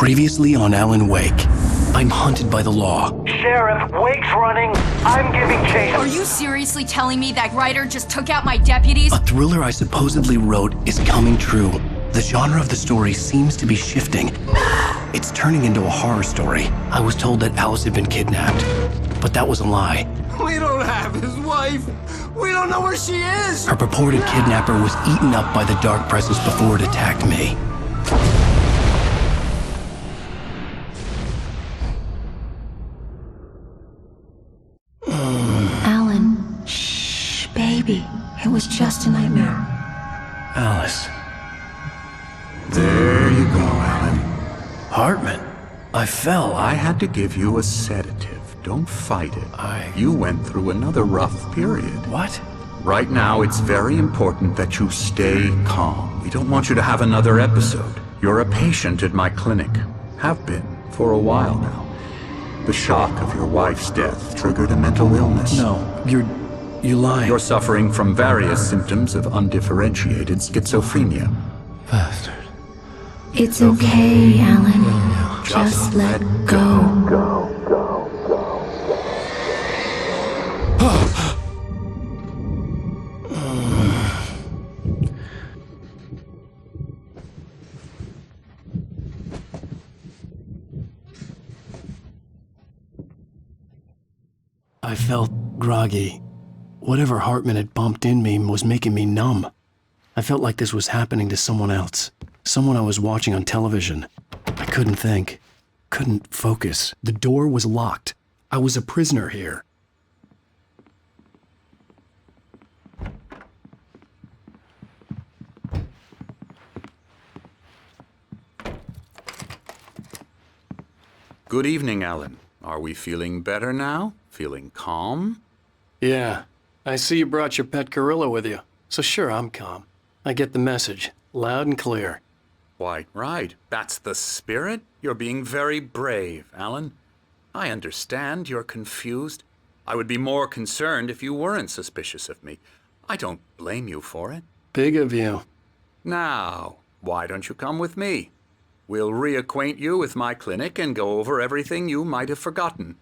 Previously on Alan Wake, I'm hunted by the law. Sheriff, Wake's running. I'm giving chase. Are you seriously telling me that writer just took out my deputies? A thriller I supposedly wrote is coming true. The genre of the story seems to be shifting. It's turning into a horror story. I was told that Alice had been kidnapped, but that was a lie. We don't have his wife. We don't know where she is. Her purported kidnapper was eaten up by the dark presence before it attacked me. Alan, shh, baby. It was just a nightmare. Alice. There you go, Alan. Hartman. I fell. I had to give you a sedative. Don't fight it. You went through another rough period. What? Right now, it's very important that you stay calm. We don't want you to have another episode. You're a patient at my clinic. Have been for a while now. The shock of your wife's death triggered a mental illness. No, you're lying. You're suffering from various symptoms of undifferentiated schizophrenia. Bastard. It's okay, Alan. Just let go. I felt groggy. Whatever Hartman had pumped in me was making me numb. I felt like this was happening to someone else. Someone I was watching on television. I couldn't think. Couldn't focus. The door was locked. I was a prisoner here. Good evening, Alan. Are we feeling better now? Feeling calm? Yeah. I see you brought your pet gorilla with you. So sure, I'm calm. I get the message. Loud and clear. Quite right. That's the spirit. You're being very brave, Alan. I understand you're confused. I would be more concerned if you weren't suspicious of me. I don't blame you for it. Big of you. Now, why don't you come with me? We'll reacquaint you with my clinic and go over everything you might have forgotten.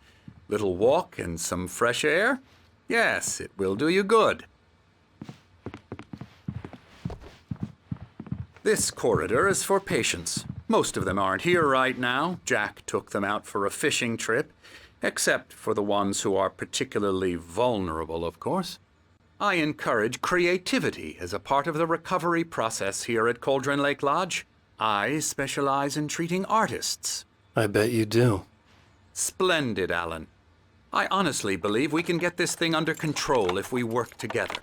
Little walk and some fresh air? Yes, it will do you good. This corridor is for patients. Most of them aren't here right now. Jack took them out for a fishing trip, except for the ones who are particularly vulnerable, of course. I encourage creativity as a part of the recovery process here at Cauldron Lake Lodge. I specialize in treating artists. I bet you do. Splendid, Alan. I honestly believe we can get this thing under control if we work together.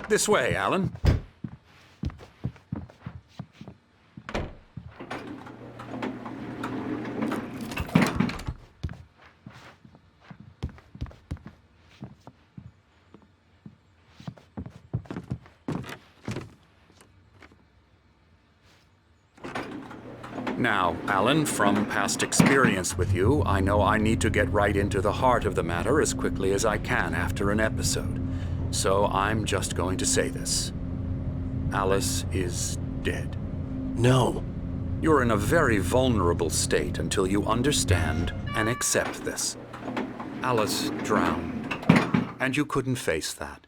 This way, Alan. Now, Alan, from past experience with you, I know I need to get right into the heart of the matter as quickly as I can after an episode. So I'm just going to say this. Alice is dead. No. You're in a very vulnerable state until you understand and accept this. Alice drowned, and you couldn't face that.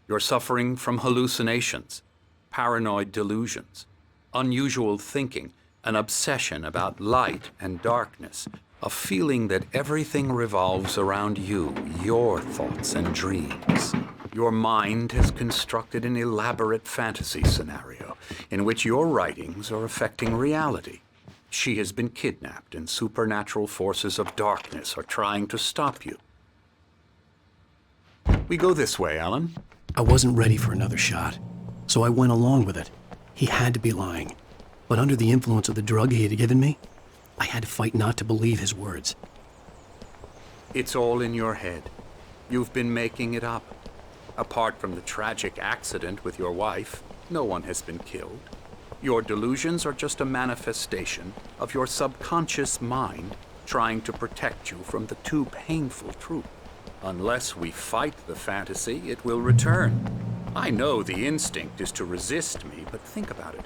You're suffering from hallucinations, paranoid delusions, unusual thinking, an obsession about light and darkness, a feeling that everything revolves around you, your thoughts and dreams. Your mind has constructed an elaborate fantasy scenario in which your writings are affecting reality. She has been kidnapped and supernatural forces of darkness are trying to stop you. We go this way, Alan. I wasn't ready for another shot, so I went along with it. He had to be lying. But under the influence of the drug he had given me, I had to fight not to believe his words. It's all in your head. You've been making it up. Apart from the tragic accident with your wife, no one has been killed. Your delusions are just a manifestation of your subconscious mind trying to protect you from the too painful truth. Unless we fight the fantasy, it will return. I know the instinct is to resist me, but think about it.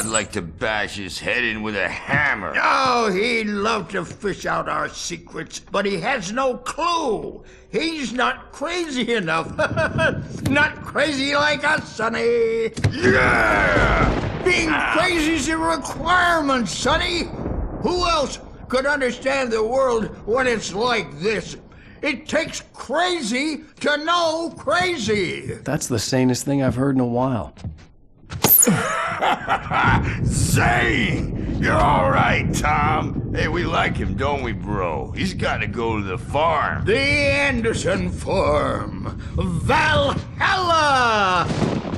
I'd like to bash his head in with a hammer. Oh, he'd love to fish out our secrets, but he has no clue. He's not crazy enough. Not crazy like us, Sonny. Yeah! Being crazy's a requirement, Sonny. Who else could understand the world when it's like this? It takes crazy to know crazy. That's the sanest thing I've heard in a while. Zane! You're all right, Tom. Hey, we like him, don't we, bro? He's got to go to the farm. The Anderson Farm. Valhalla!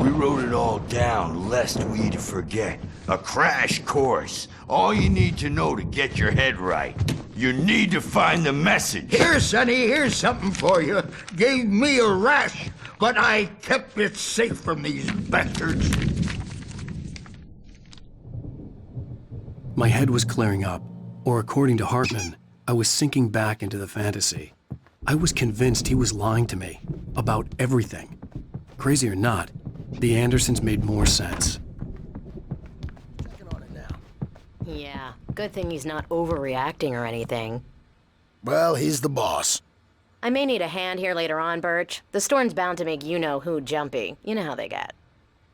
We wrote it all down, lest we'd forget. A crash course. All you need to know to get your head right. You need to find the message. Here, Sonny, here's something for you. Gave me a rash, but I kept it safe from these bastards. My head was clearing up, or according to Hartman, I was sinking back into the fantasy. I was convinced he was lying to me about everything. Crazy or not, the Andersons made more sense. Yeah, good thing he's not overreacting or anything. Well, he's the boss. I may need a hand here later on, Birch. The storm's bound to make you-know-who jumpy. You know how they get.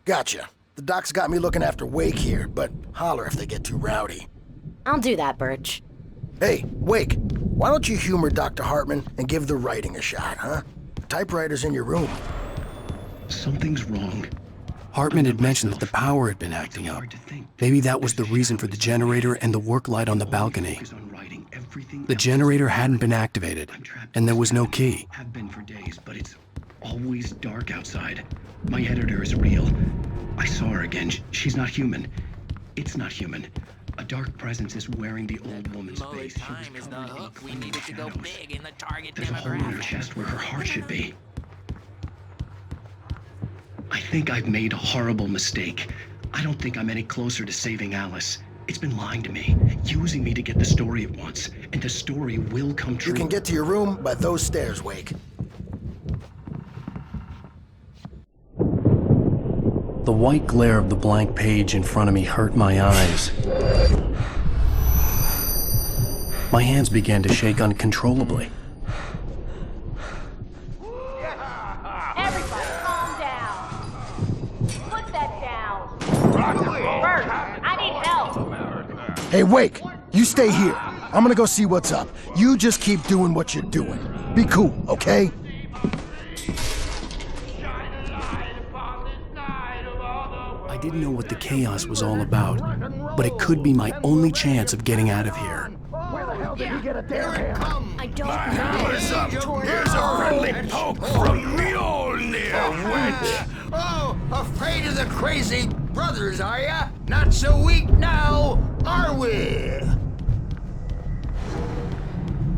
Gotcha. The doc's got me looking after Wake here, but holler if they get too rowdy. I'll do that, Birch. Hey, Wake, why don't you humor Dr. Hartman and give the writing a shot, huh? Typewriter's in your room. Something's wrong. Hartman had mentioned that the power had been acting up. Maybe that was the reason for the generator and the work light on the balcony. The generator hadn't been activated, and there was no key. Have been for days, but it's always dark outside. My editor is real. I saw her again. She's not human. It's not human. A dark presence is wearing the old woman's face. Time is the hook. We needed to go big in the target There's a hole in her demographic. chest where her heart should be. I think I've made a horrible mistake. I don't think I'm any closer to saving Alice. It's been lying to me, using me to get the story it wants, and the story will come true. You can get to your room by those stairs, Wake. The white glare of the blank page in front of me hurt my eyes. My hands began to shake uncontrollably. Everybody, calm down. Put that down. Bert, I need help. Hey, Wake, you stay here. I'm gonna go see what's up. You just keep doing what you're doing. Be cool, okay? I didn't know what the chaos was all about, but it could be my only chance of getting out of here. Where the hell did he get a damn hammer? I don't Hammer's up. Here's a friendly poke from Mjolnir. Oh, afraid of the crazy brothers, are ya? Not so weak now, are we?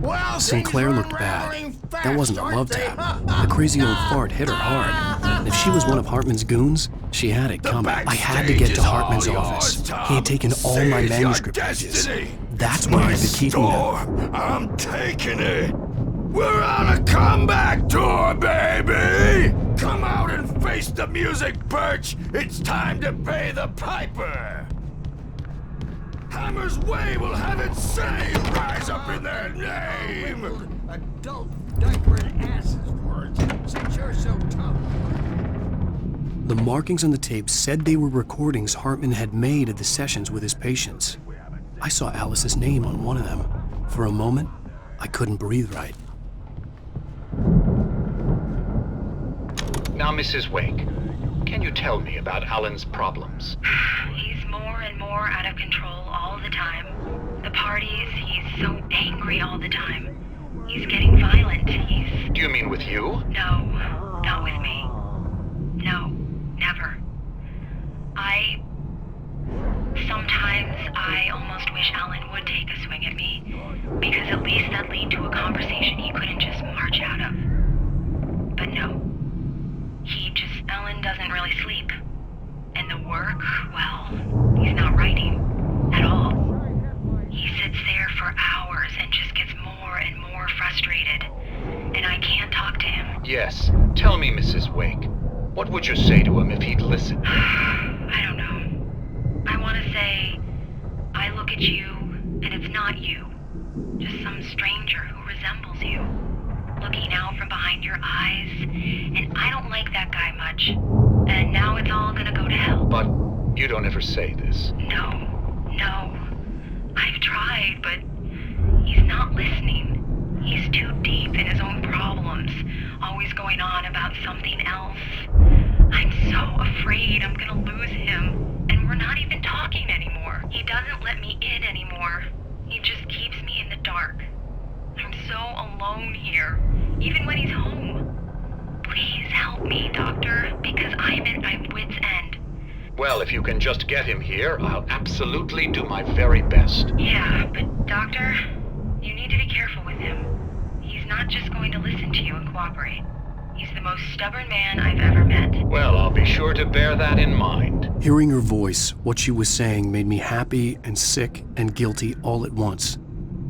Well, Sinclair looked bad. That wasn't a love tap. The crazy old fart hit her hard. And if she was one of Hartman's goons, she had it coming. I had to get to Hartman's office. He had taken all my manuscript pages. That's where I'd been keeping them. I'm taking it. We're on a comeback tour, baby! Come out and face the music, Birch! It's time to pay the piper! Hammer's Way will have its say rise up in their name! Adult diapered asses for it, since you're so tough. The markings on the tape said they were recordings Hartman had made of the sessions with his patients. I saw Alice's name on one of them. For a moment, I couldn't breathe right. Now, Mrs. Wake, can you tell me about Alan's problems? He's more and more out of control all the time. The parties, he's so angry all the time. He's getting violent. Do you mean with you? No, not with me. No, never. Sometimes I almost wish Alan would take a swing at me, because at least that'd lead to a conversation he couldn't just march out of. But no. Alan doesn't really sleep. And the work, well, he's not writing at all. He sits there for hours and just gets more and more frustrated. And I can't talk to him. Yes. Tell me, Mrs. Wake. What would you say to him if he'd listen? I don't know. I want to look at you, and it's not you. Just some stranger who resembles you. Looking out from behind your eyes, and I don't like that guy much. And now it's all gonna go to hell. But you don't ever say this. No. I've tried, but he's not listening. He's too deep in his own problems, always going on about something else. I'm so afraid I'm gonna lose him, and we're not even talking anymore. He doesn't let me in anymore. He just keeps me in the dark. I'm so alone here, even when he's home. Please help me, Doctor, because I'm at my wit's end. Well, if you can just get him here, I'll absolutely do my very best. Yeah, but Doctor, you need to be careful with him. He's not just going to listen to you and cooperate. He's the most stubborn man I've ever met. Well, I'll be sure to bear that in mind. Hearing her voice, what she was saying made me happy and sick and guilty all at once.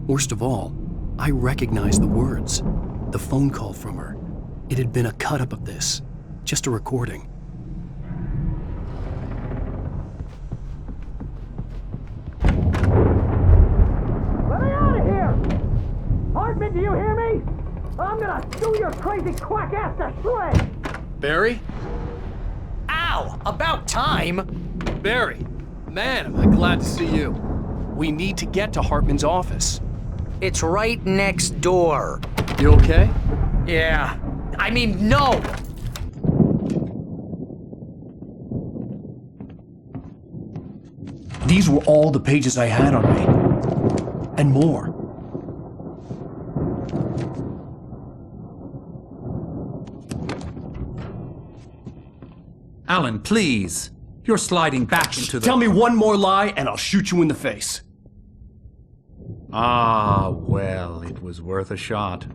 Worst of all, I recognized the words. The phone call from her. It had been a cut-up of this. Just a recording. Let me out of here! Hartman, do you hear me? I'm gonna sue your crazy quack ass to shreds! Barry? Ow! About time! Barry, man, am I glad to see you. We need to get to Hartman's office. It's right next door. You okay? Yeah. I mean, no! These were all the pages I had on me. And more. Alan, please. You're sliding back into the... Tell me one more lie and I'll shoot you in the face. Ah, well, it was worth a shot.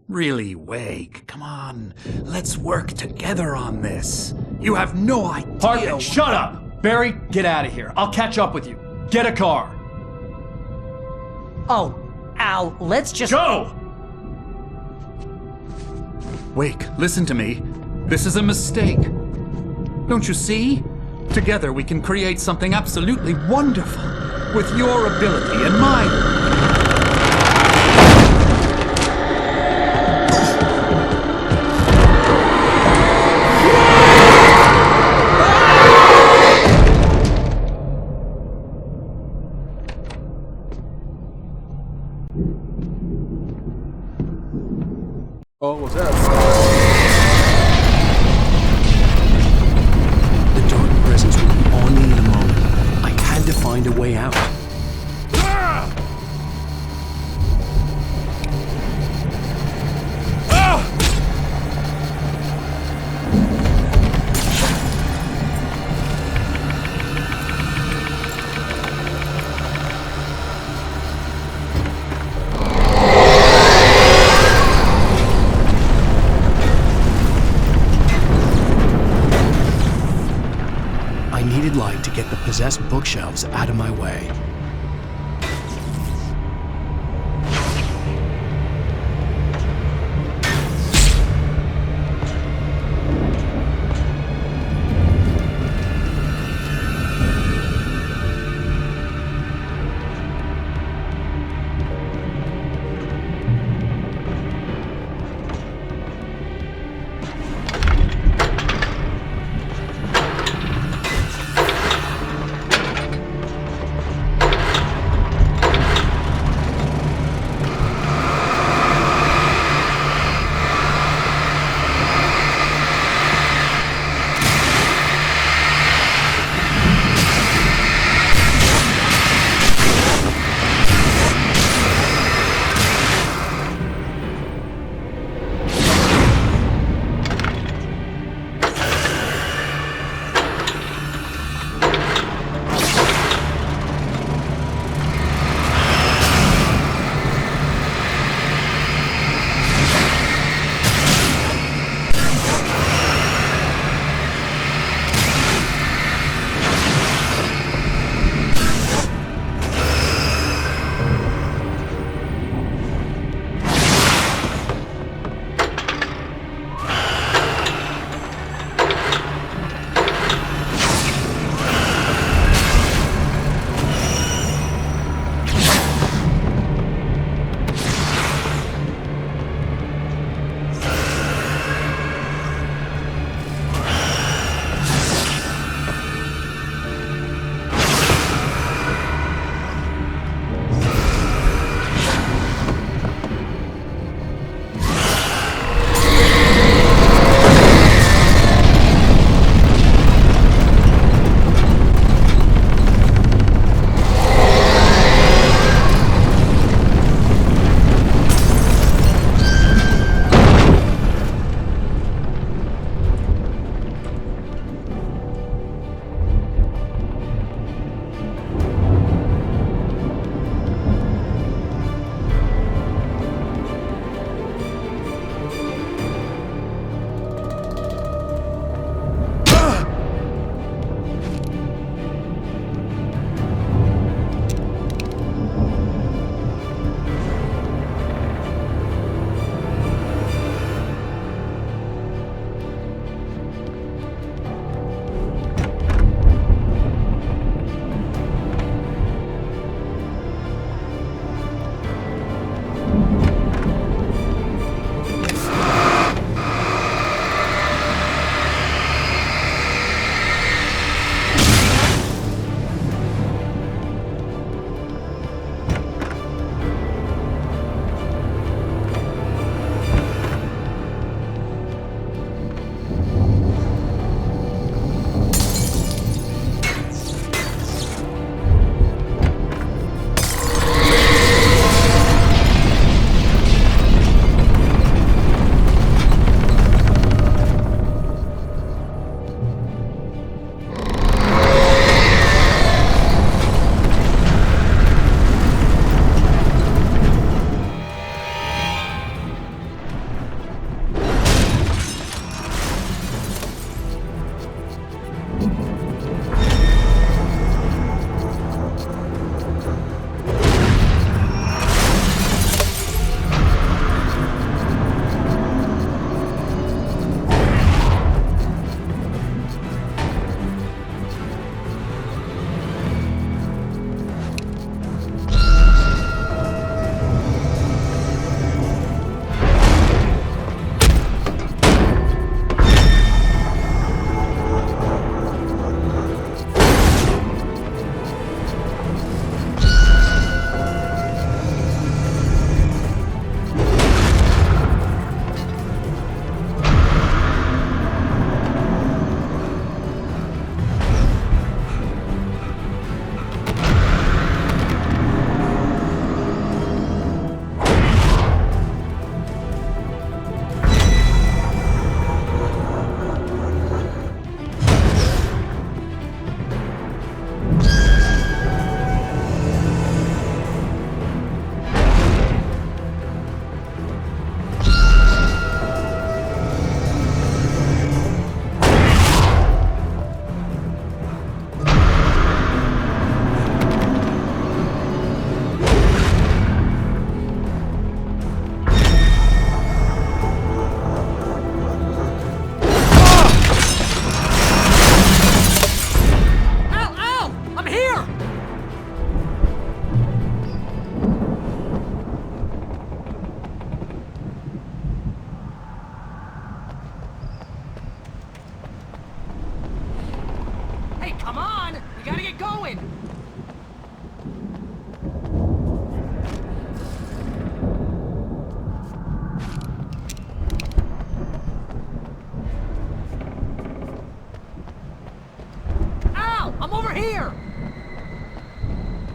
Really, Wake, come on. Let's work together on this. You have no idea... Hartman, shut up! Barry, get out of here. I'll catch up with you. Get a car. Oh, Al, let's just... Go! Wake, listen to me. This is a mistake. Don't you see? Together we can create something absolutely wonderful. With your ability and mine. Oh, what's that? The dark presence would be on me in a moment. I had to find a way out. I needed light to get the possessed bookshelves out of my way.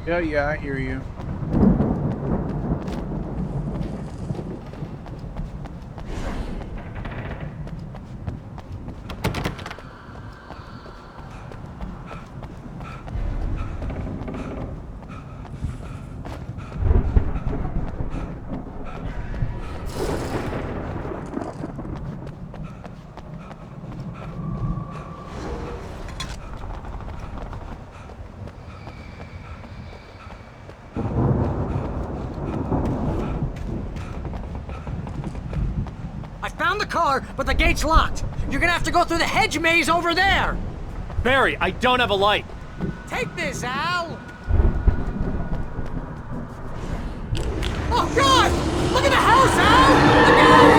Yeah, I hear you. I found the car, but the gate's locked. You're gonna have to go through the hedge maze over there. Barry, I don't have a light. Take this, Al. Oh, God! Look at the house, Al! Look out!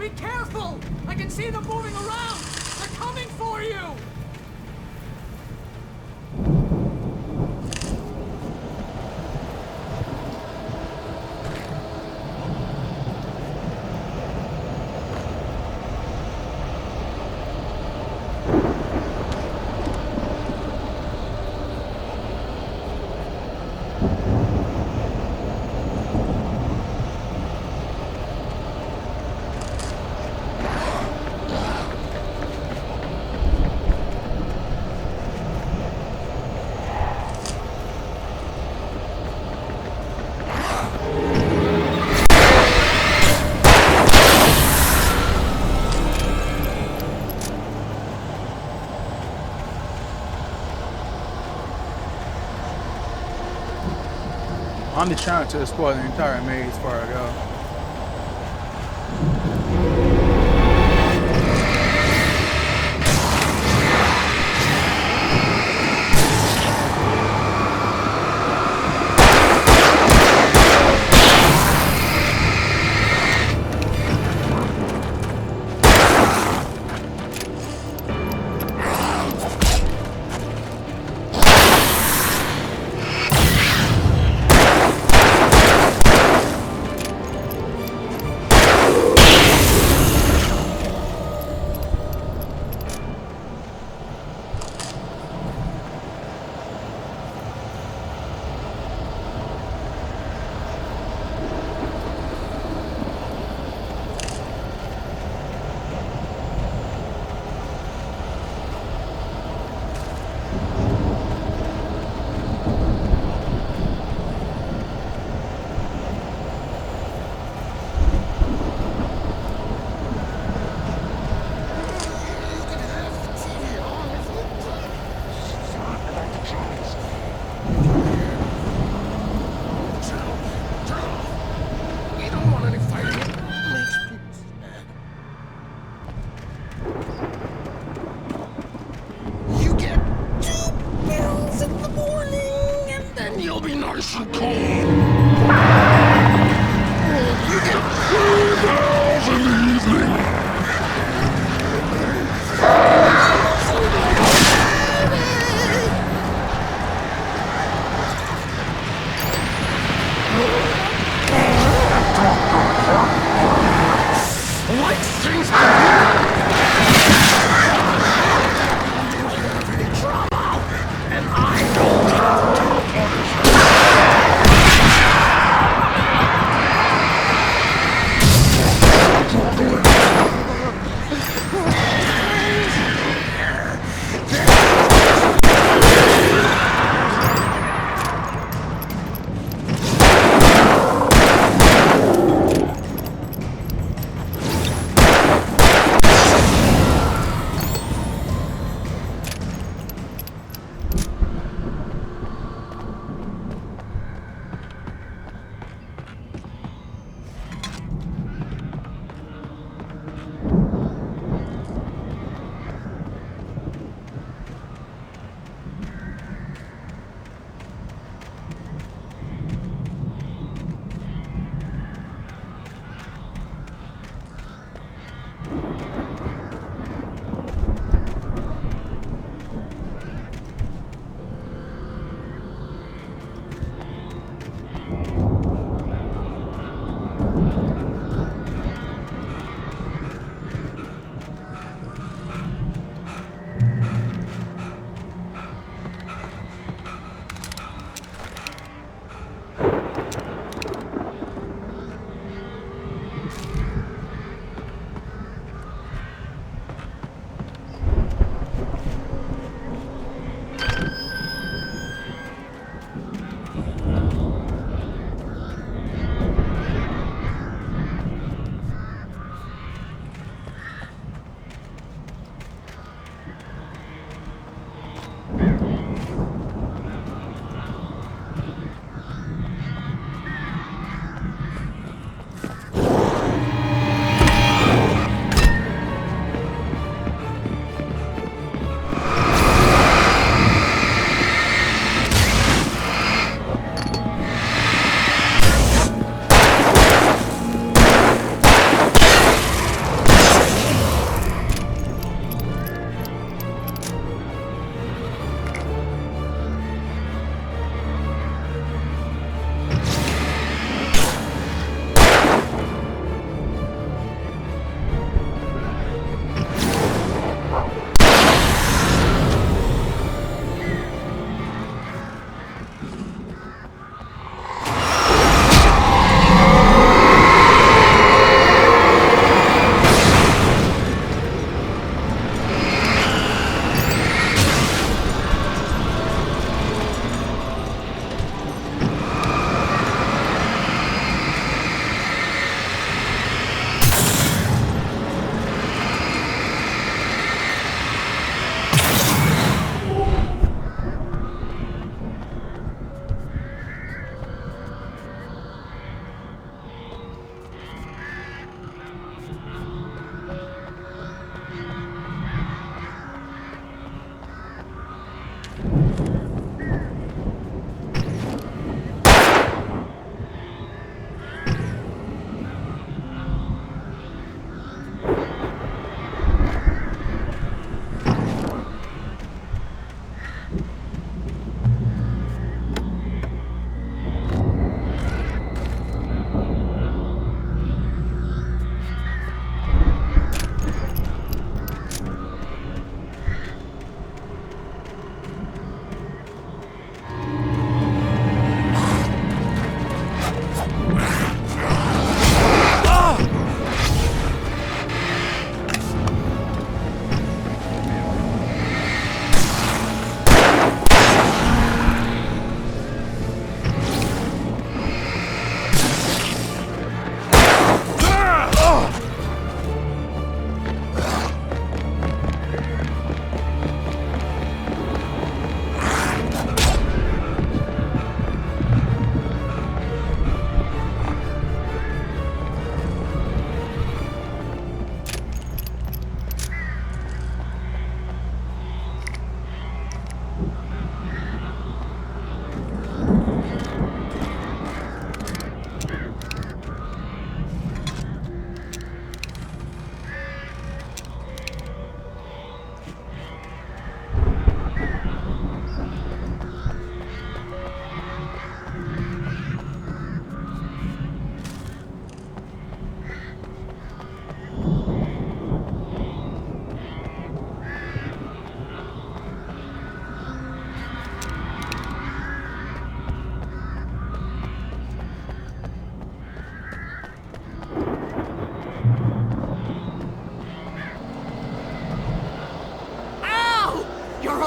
Be careful! I can see them moving around! They're coming for you! I'm just trying to explore the entire maze before I go. you'll be nice and calm. You get 3 bells in the evening. Like things and I don't have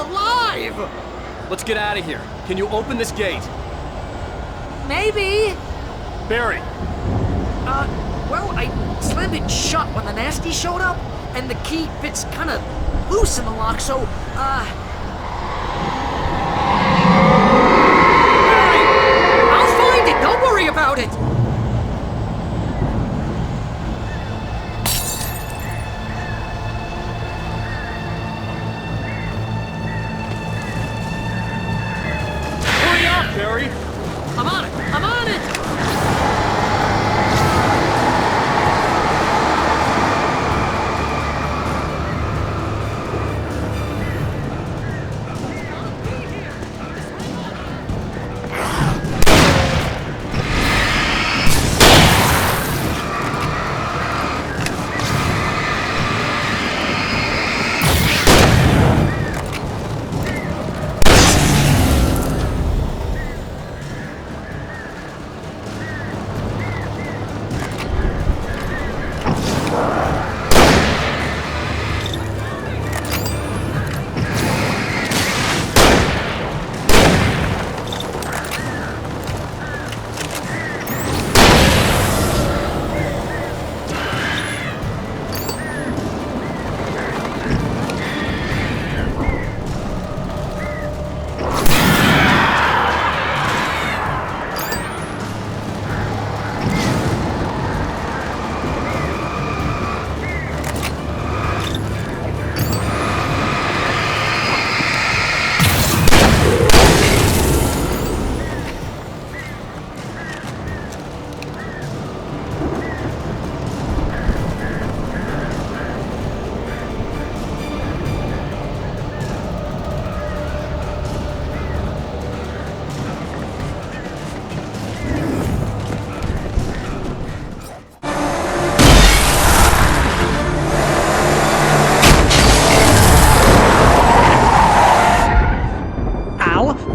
alive! Let's get out of here. Can you open this gate? Maybe. Barry! Well, I slammed it shut when the nasty showed up, and the key fits kind of loose in the lock, so, Barry! I'll find it! Don't worry about it! Hurry up, Barry! I'm on it! I'm on it!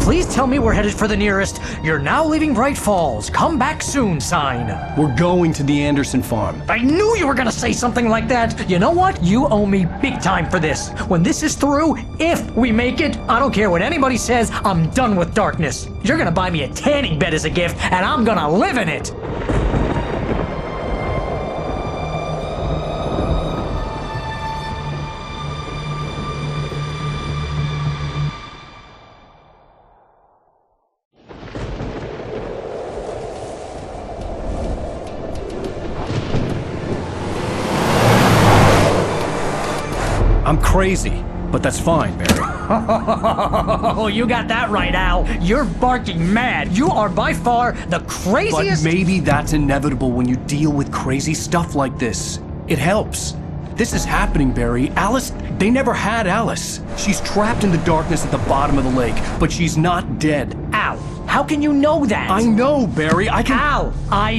Please tell me we're headed for the nearest "You're now leaving Bright Falls. Come back soon" sign. We're going to the Anderson farm. I knew you were gonna say something like that. You know what? You owe me big time for this. When this is through, if we make it, I don't care what anybody says, I'm done with darkness. You're gonna buy me a tanning bed as a gift, and I'm gonna live in it. I'm crazy, but that's fine, Barry. Oh, you got that right, Al. You're barking mad. You are by far the craziest— But maybe that's inevitable when you deal with crazy stuff like this. It helps. This is happening, Barry. Alice, they never had Alice. She's trapped in the darkness at the bottom of the lake, but she's not dead. Al, how can you know that? I know, Barry. I can— Al,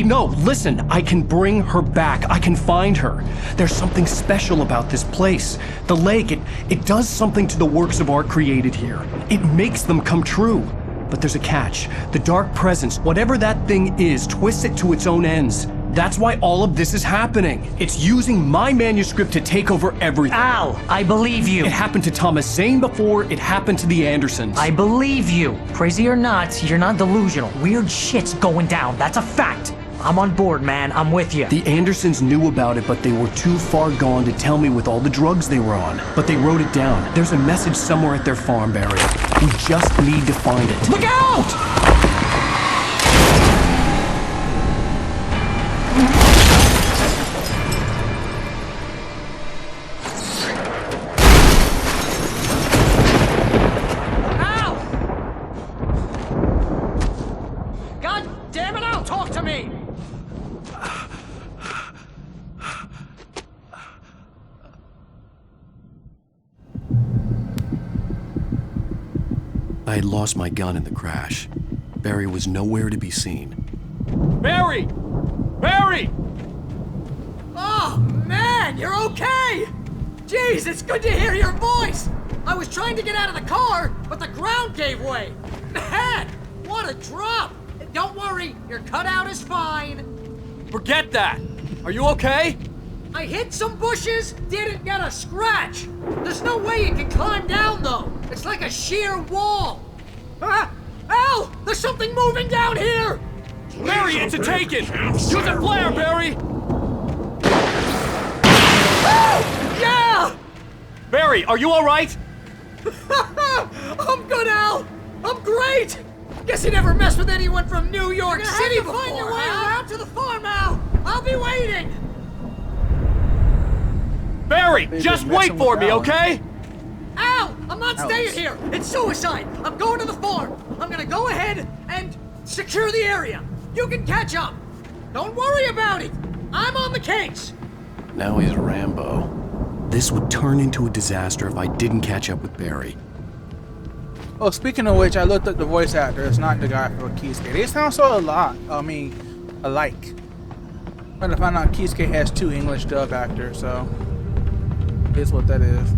No, listen. I can bring her back. I can find her. There's something special about this place. The lake, it does something to the works of art created here. It makes them come true. But there's a catch. The dark presence, whatever that thing is, twists it to its own ends. That's why all of this is happening. It's using my manuscript to take over everything. Al, I believe you. It happened to Thomas Zane before, it happened to the Andersons. I believe you. Crazy or not, you're not delusional. Weird shit's going down. That's a fact. I'm on board, man. I'm with you. The Andersons knew about it, but they were too far gone to tell me with all the drugs they were on. But they wrote it down. There's a message somewhere at their farm, Barry. We just need to find it. Look out! I had lost my gun in the crash. Barry was nowhere to be seen. Barry! Barry! Oh, man, you're okay! Jeez, it's good to hear your voice! I was trying to get out of the car, but the ground gave way. Man, what a drop! Don't worry, your cutout is fine. Forget that! Are you okay? I hit some bushes, didn't get a scratch. There's no way you can climb down, though. It's like a sheer wall. Ah! Al! There's something moving down here! Barry, it's a taken! Use a flare, Barry! Yeah! Barry, are you alright? I'm good, Al! I'm great! Guess you never messed with anyone from New York City before, find your way around to the farm, Al! I'll be waiting! Barry, just wait for me, okay? Al! I'm not staying here! It's suicide! I'm going to the farm! I'm gonna go ahead and secure the area! You can catch up! Don't worry about it! I'm on the case! Now he's Rambo. This would turn into a disaster if I didn't catch up with Barry. Oh, speaking of which, I looked up the voice actor. It's not the guy for Keyskate. They sound so alike. Trying to find out Keyskate has 2 English dub actors, so here's what that is.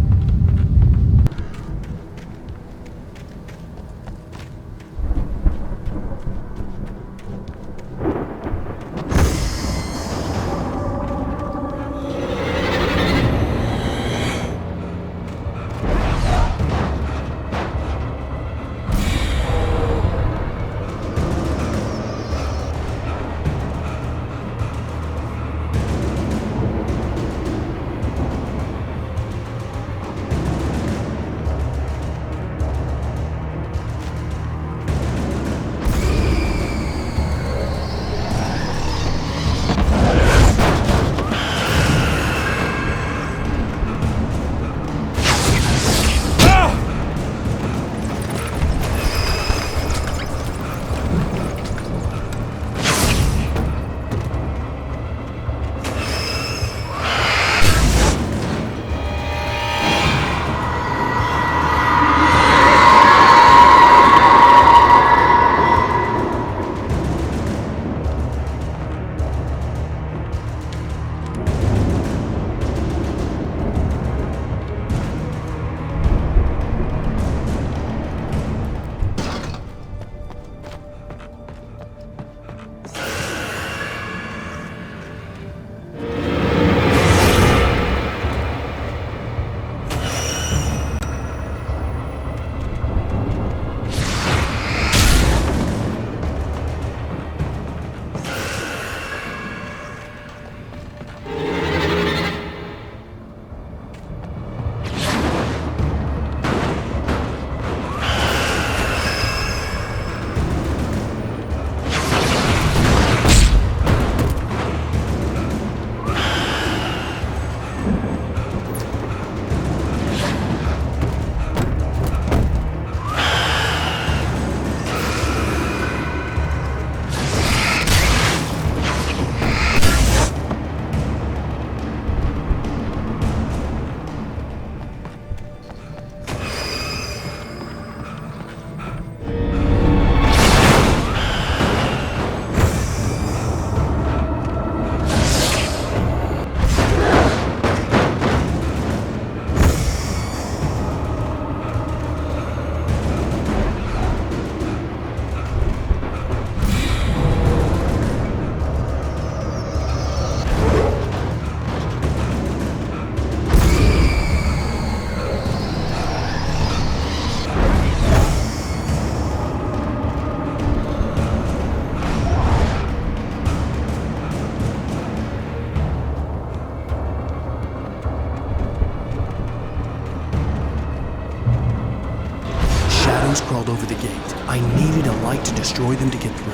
Crawled over the gate. I needed a light to destroy them to get through.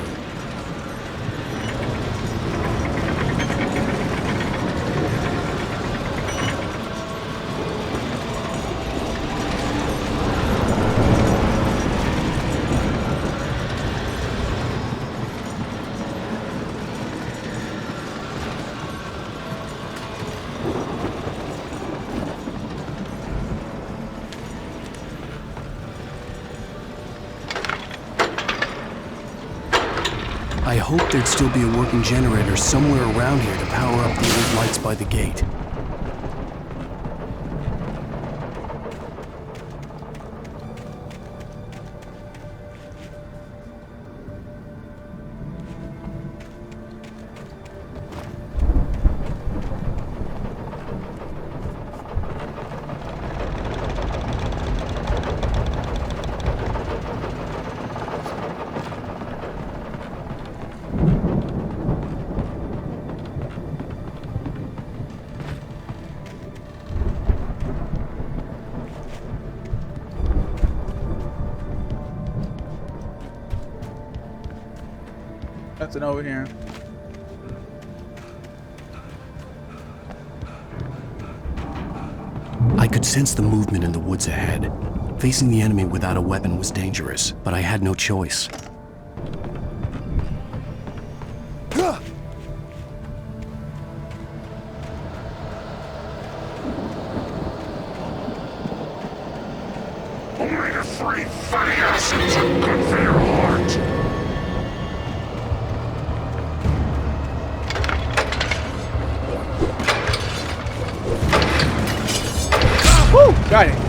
I hoped there'd still be a working generator somewhere around here to power up the old lights by the gate. bouncing over here. I could sense the movement in the woods ahead. Facing the enemy without a weapon was dangerous, but I had no choice. Only the free funny asses are good for your heart. Woo! Got it.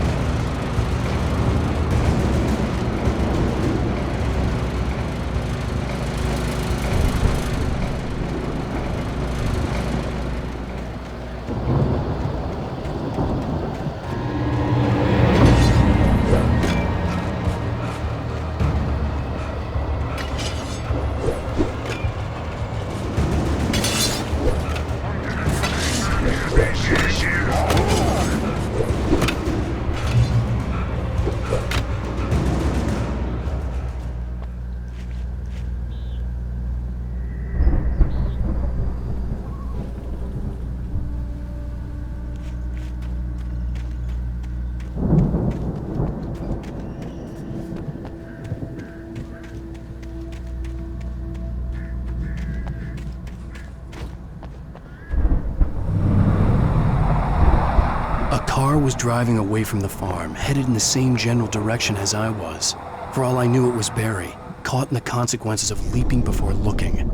Was driving away from the farm, headed in the same general direction as I was. For all I knew, it was Barry, caught in the consequences of leaping before looking.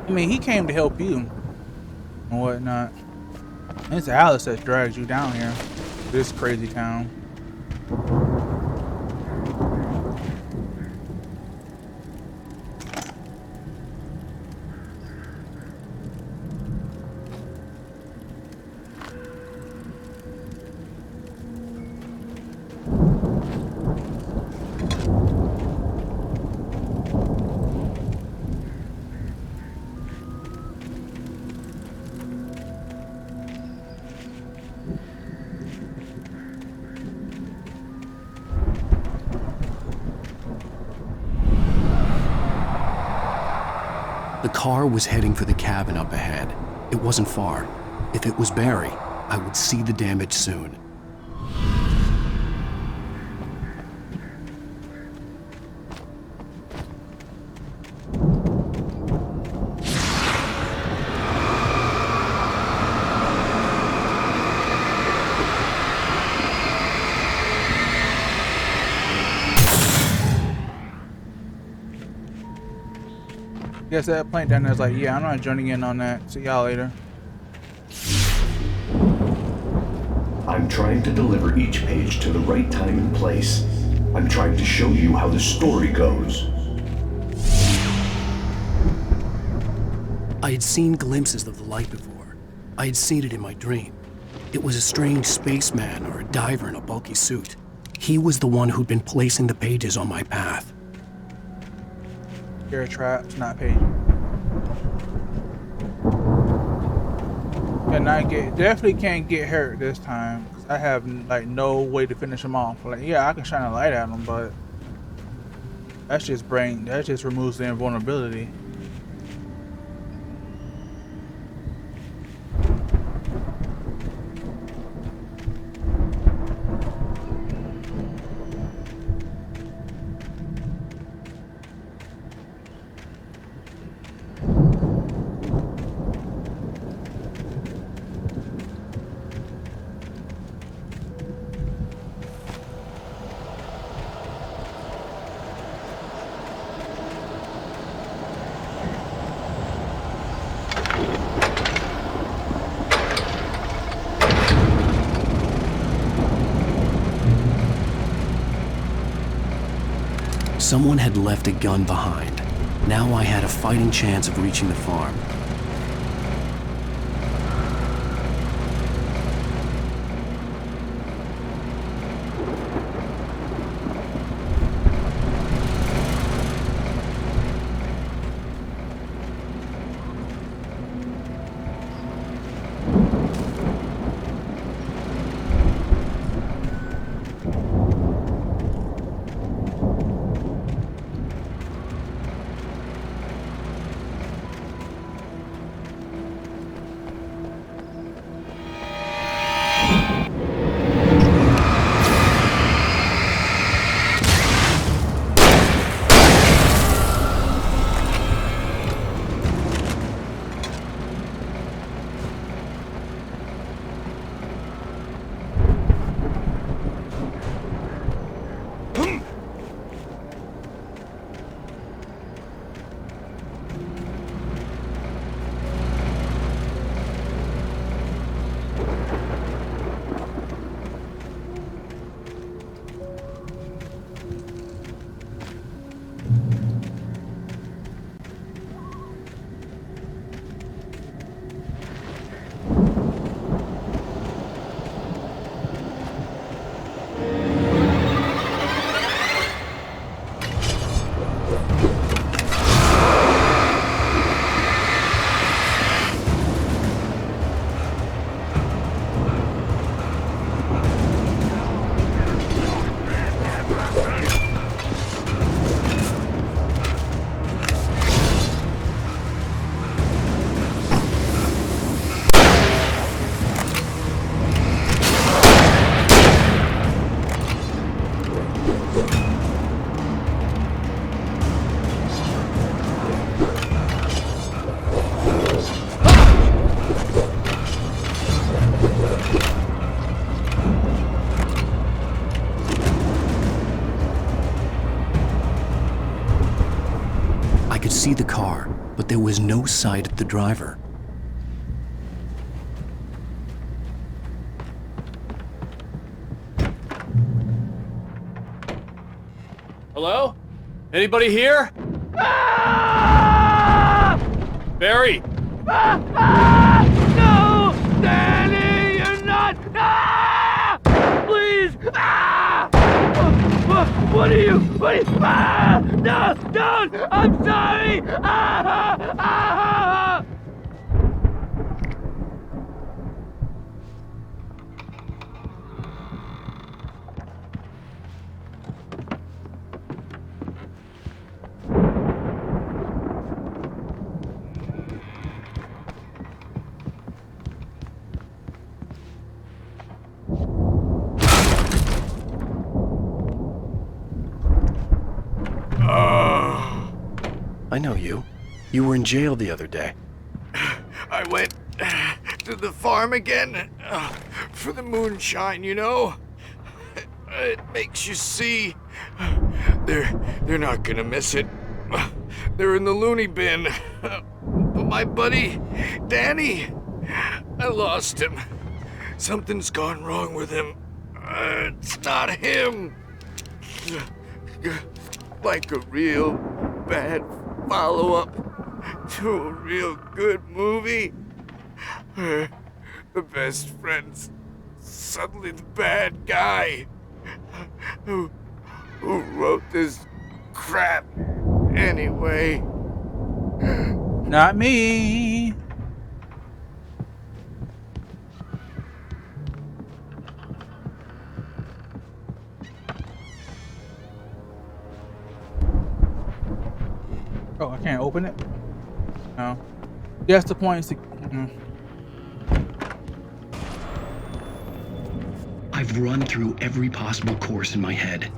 I mean, he came to help you and whatnot. It's Alice that drags you down here, this crazy town. The car was heading for the cabin up ahead. It wasn't far. If it was Barry, I would see the damage soon. Guess that plane down there's like, yeah, I'm not joining in on that. See y'all later. I'm trying to deliver each page to the right time and place. I'm trying to show you how the story goes. I had seen glimpses of the light before. I had seen it in my dream. It was a strange spaceman or a diver in a bulky suit. He was the one who'd been placing the pages on my path. Bear traps, not paid. And I definitely can't get hurt this time because I have like no way to finish them off. Like, yeah, I can shine a light at them, but that just removes the invulnerability. Someone had left a gun behind. Now I had a fighting chance of reaching the farm. see the car, but there was no sight of the driver. Hello? Anybody here? Barry! No! Danny, you're not! Please! What are you? No! Don't! I'm sorry! I know you. You were in jail the other day. I went to the farm again for the moonshine, you know? It makes you see. They're not gonna miss it. They're in the loony bin. But my buddy, Danny, I lost him. Something's gone wrong with him. It's not him. Like a real bad follow-up to a real good movie. The best friend's suddenly the bad guy. Who wrote this crap anyway? Not me. Oh, I can't open it? No. Yes, the point is to... I've run through every possible course in my head.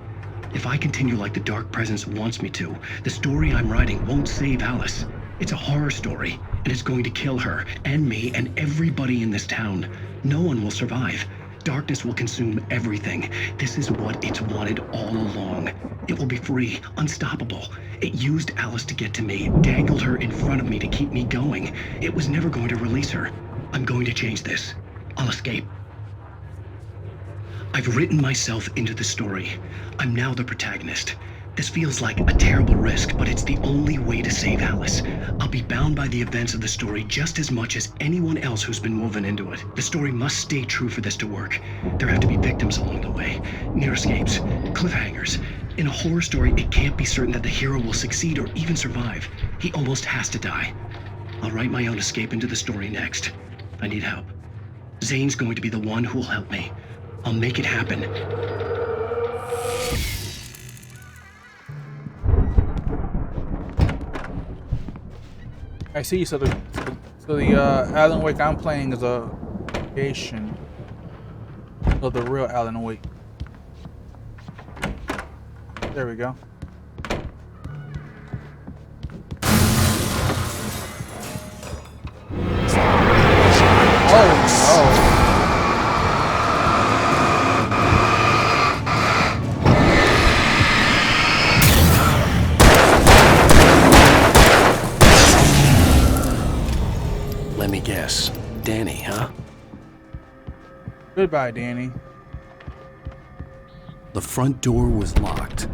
If I continue like the Dark Presence wants me to, the story I'm writing won't save Alice. It's a horror story, and it's going to kill her, and me, and everybody in this town. No one will survive. Darkness will consume everything. This is what it's wanted all along. It will be free, unstoppable. It used Alice to get to me, dangled her in front of me to keep me going. It was never going to release her. I'm going to change this. I'll escape. I've written myself into the story. I'm now the protagonist. This feels like a terrible risk, but it's the only way to save Alice. I'll be bound by the events of the story just as much as anyone else who's been woven into it. The story must stay true for this to work. There have to be victims along the way, near escapes, cliffhangers. In a horror story, it can't be certain that the hero will succeed or even survive. He almost has to die. I'll write my own escape into the story next. I need help. Zane's going to be the one who'll help me. I'll make it happen. I see. So the Alan Wake I'm playing is a creation of the real Alan Wake. There we go. Oh no. Let me guess. Danny, huh? Goodbye, Danny. The front door was locked.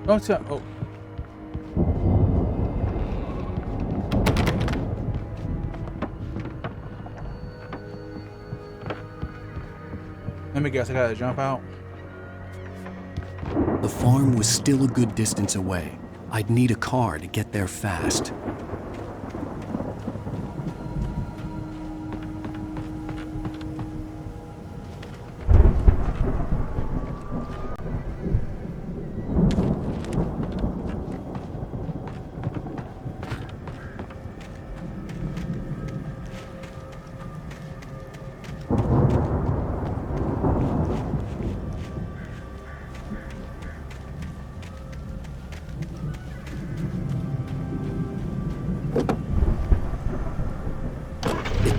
Don't tell. Oh. Let me guess, I gotta jump out. The farm was still a good distance away. I'd need a car to get there fast.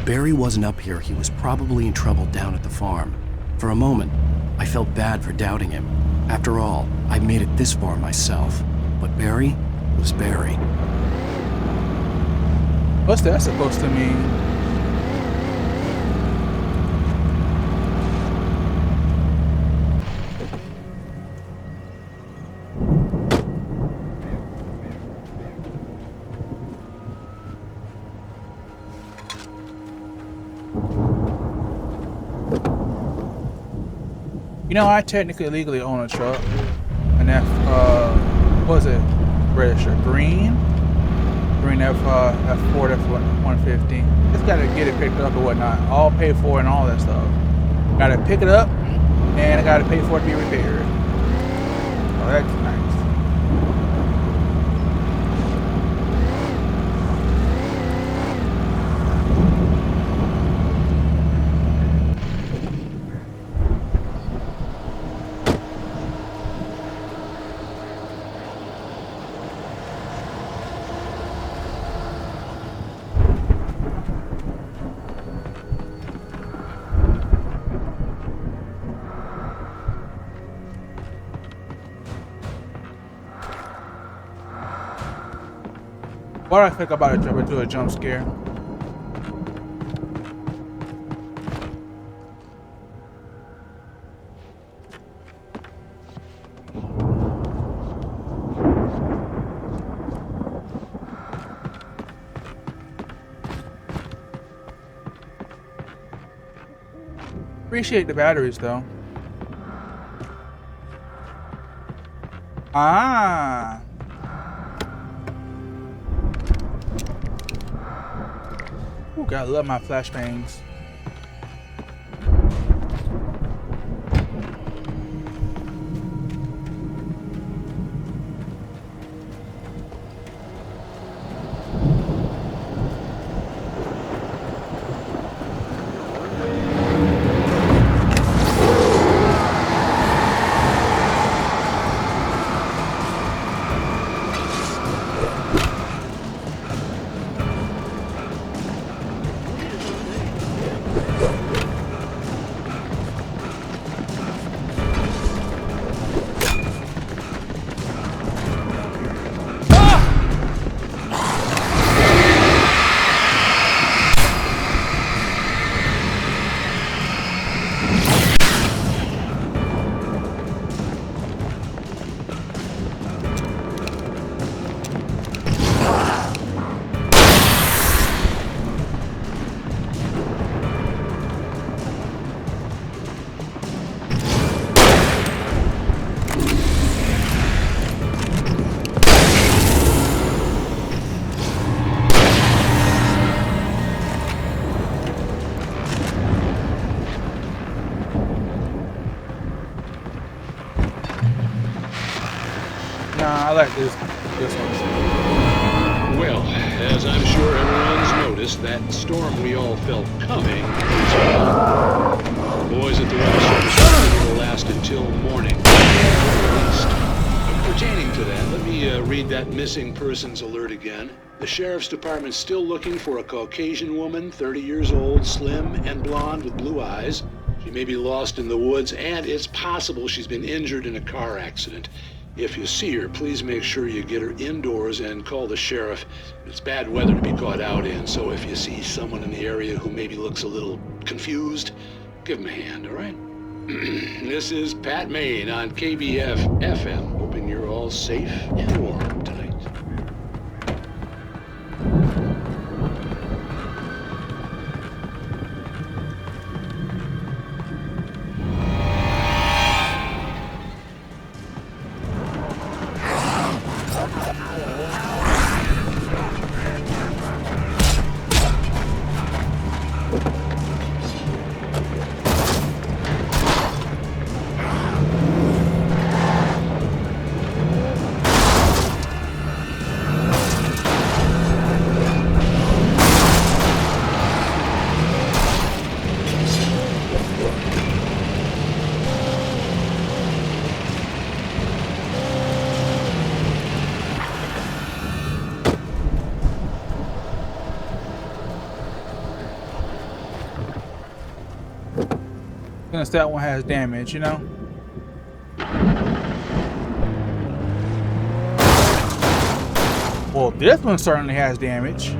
Barry wasn't up here, he was probably in trouble down at the farm. For a moment, I felt bad for doubting him. After all, I'd made it this far myself. But Barry was Barry. What's that supposed to mean? You know, I technically legally own a truck, and that's what was it? Registered green Ford F-150. Just gotta get it picked up or whatnot, all paid for and all that stuff. Gotta pick it up, and I gotta pay for it to be repaired. Oh, that's nice. Why did I think about to jump into a jump scare? Appreciate the batteries though. Ah. Ooh, gotta love my flashbangs. I like this one. Well, as I'm sure everyone's noticed, that storm we all felt coming is gone. The boys at the Weather Service said it will last until morning, at least. Pertaining to that, let me read that missing persons alert again. The Sheriff's Department's still looking for a Caucasian woman, 30 years old, slim and blonde with blue eyes. She may be lost in the woods, and it's possible she's been injured in a car accident. If you see her, please make sure you get her indoors and call the sheriff. It's bad weather to be caught out in, so if you see someone in the area who maybe looks a little confused, give him a hand, all right? This is Pat Maine on KBF FM, hoping you're all safe and warm tonight. Since that one has damage, you know? Well, this one certainly has damage.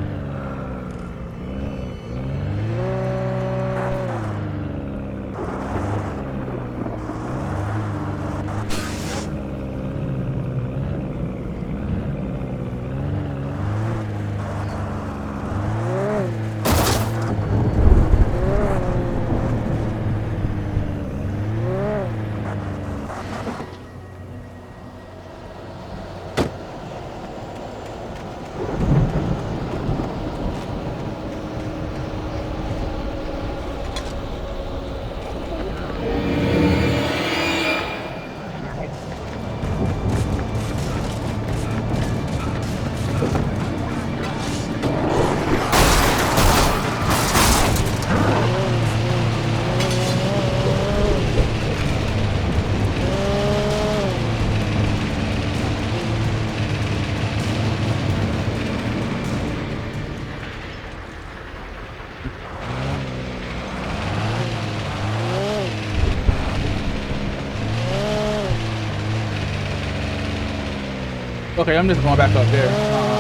Okay, I'm just going back up there.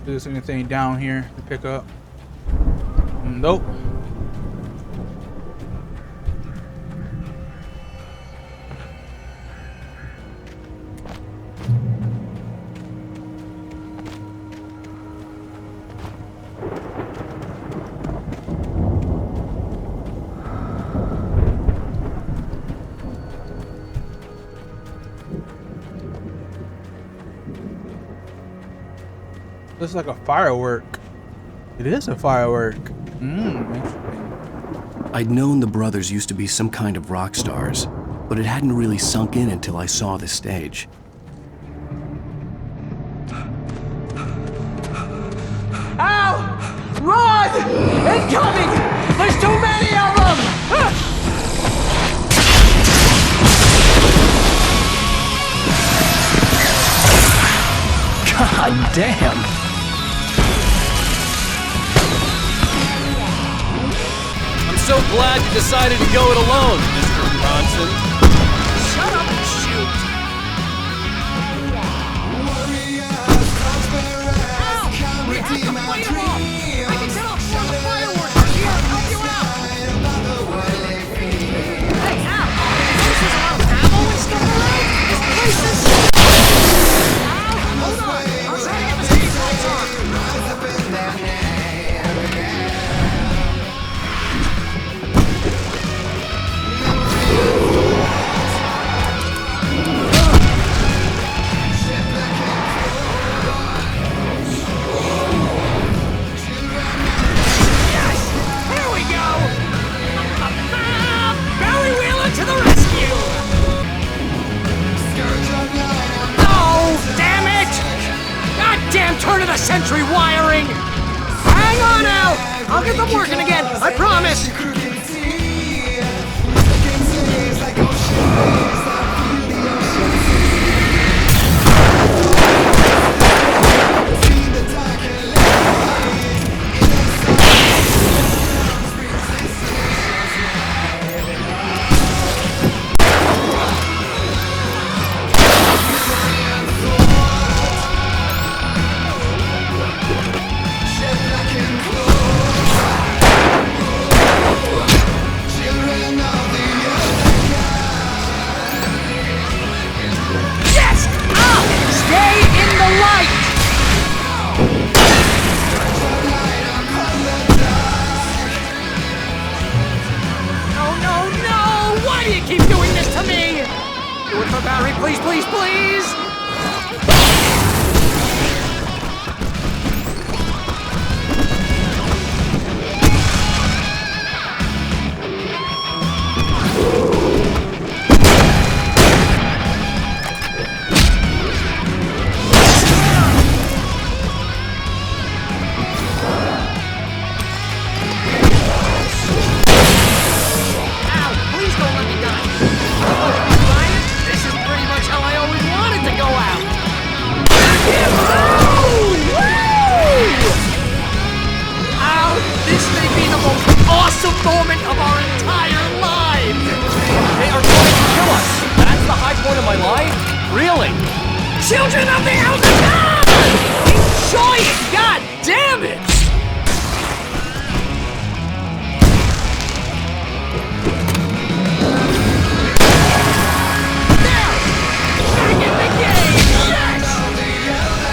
Is there anything down here to pick up? Nope. Looks like a firework. It is a firework. Interesting. I'd known the brothers used to be some kind of rock stars, but it hadn't really sunk in until I saw the stage. Ow! Run! Incoming! There's too many of them! God damn! I'm so glad you decided to go it alone, Mr. Bronson. Shut up and shoot! Ow! We have to fight them off! I can set off more of the fireworks! I'm here to help you out! Hey, Al! This is a lot of ammo and stuff around? This place is... Al, hold on! I'm trying to get the speed lights on! To the rescue! No! Damn it! Goddamn turn of the century wiring! Hang on, Al! I'll get them working again, I promise! over, Barry. Please, please, please! Moment of our entire lives! They are going to kill us! That's the high point of my life? Really? Children of the Elder God! Enjoy it! God damn it! There! Back in the game! Yes!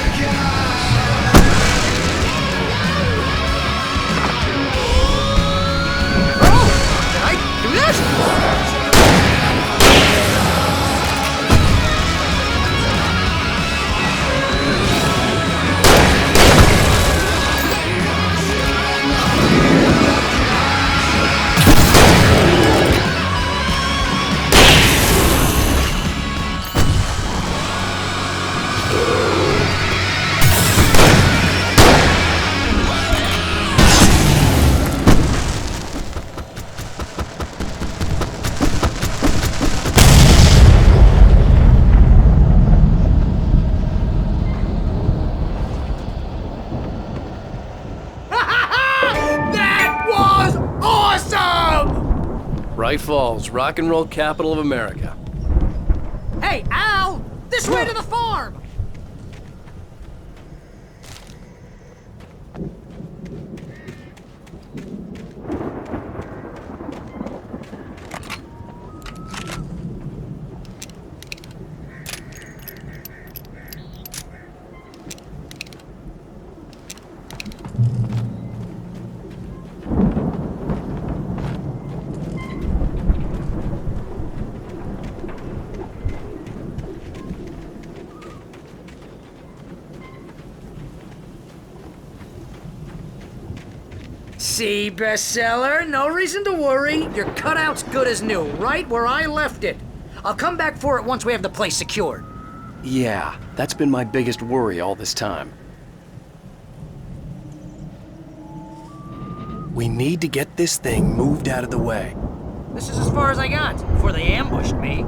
Bright Falls, rock and roll capital of America. Hey, Al! This way to the farm! See, bestseller? No reason to worry. Your cutout's good as new, right where I left it. I'll come back for it once we have the place secured. Yeah, that's been my biggest worry all this time. We need to get this thing moved out of the way. This is as far as I got before they ambushed me.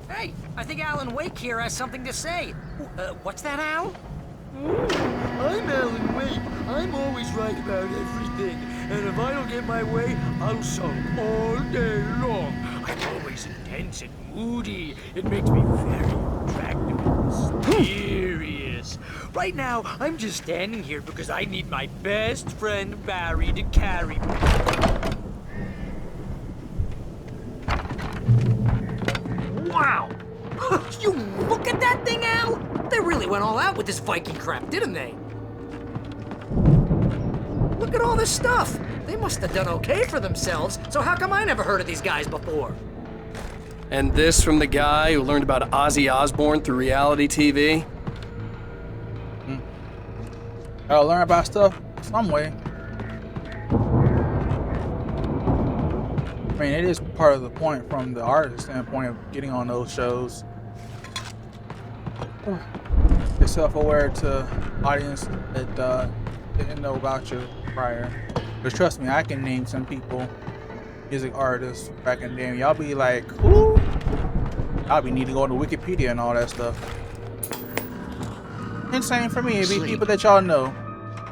Hey, I think Alan Wake here has something to say. What's that, Al? I'm Alan Wake. I'm always right about everything. And if I don't get my way, I'll sulk all day long. I'm always intense and moody. It makes me very attractive and mysterious. Right now, I'm just standing here because I need my best friend Barry to carry me. Wow! You look at that thing, Al! They really went all out with this Viking crap, didn't they? Look at all this stuff! They must have done okay for themselves, so how come I never heard of these guys before? And this from the guy who learned about Ozzy Osbourne through reality TV? Gotta learn about stuff some way. I mean, it is part of the point from the artist standpoint of getting on those shows. You're self-aware to audience that didn't know about you prior. But trust me, I can name some people, music artists back in the day. Y'all be like, who? Y'all be need to go to Wikipedia and all that stuff. Insane for me, it'd be people that y'all know.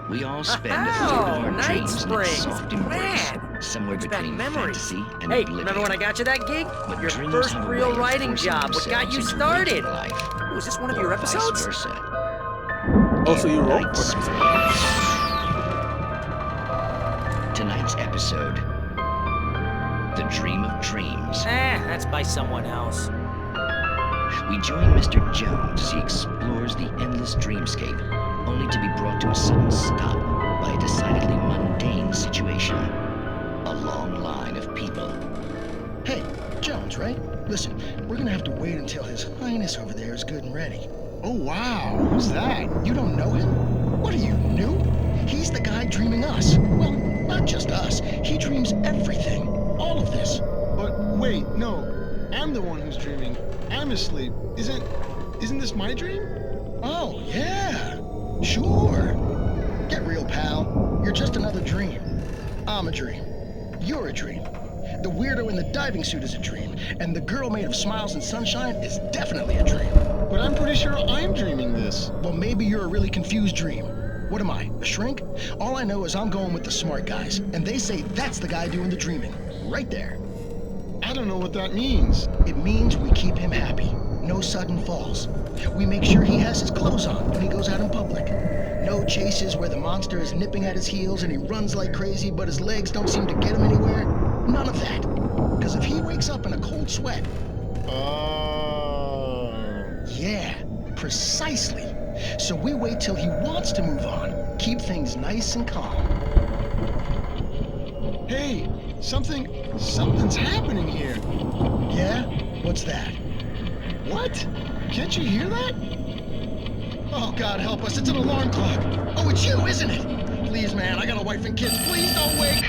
We all spend a third of our dreams in a soft embrace, somewhere between fantasy and Hey, oblivion. remember when I got you that gig? But Your dreams first have a way real of writing forcing job, what got you themselves into waking started? life, Was this one of or your vice episodes? versa. Oh, so you wrote Nights. for them. Tonight tonight's episode. The Dream of Dreams. That's by someone else. We join Mr. Jones as he explores the endless dreamscape, only to be brought to a sudden stop by a decidedly mundane situation. A long line of people. Hey, Jones, right? Listen, we're gonna have to wait until His Highness over there is good and ready. Oh, wow. Who's that? You don't know him? What are you, new? He's the guy dreaming us. Well, not just us. He dreams everything. All of this. But wait, no. I'm the one who's dreaming. I'm asleep. Isn't this my dream? Oh, yeah. Sure. Get real, pal. You're just another dream. I'm a dream. You're a dream. The weirdo in the diving suit is a dream. And the girl made of smiles and sunshine is definitely a dream. But I'm pretty sure I'm dreaming this. Well, maybe you're a really confused dream. What am I, a shrink? All I know is I'm going with the smart guys, and they say that's the guy doing the dreaming. Right there. I don't know what that means. It means we keep him happy. No sudden falls. We make sure he has his clothes on when he goes out in public. No chases where the monster is nipping at his heels and he runs like crazy, but his legs don't seem to get him anywhere. None of that. Because if he wakes up in a cold sweat... Yeah, precisely. So we wait till he wants to move on. Keep things nice and calm. Hey, something's happening here. Yeah? What's that? What? Can't you hear that? Oh, God help us, it's an alarm clock. Oh, it's you, isn't it? Please, man, I got a wife and kids. Please don't wake.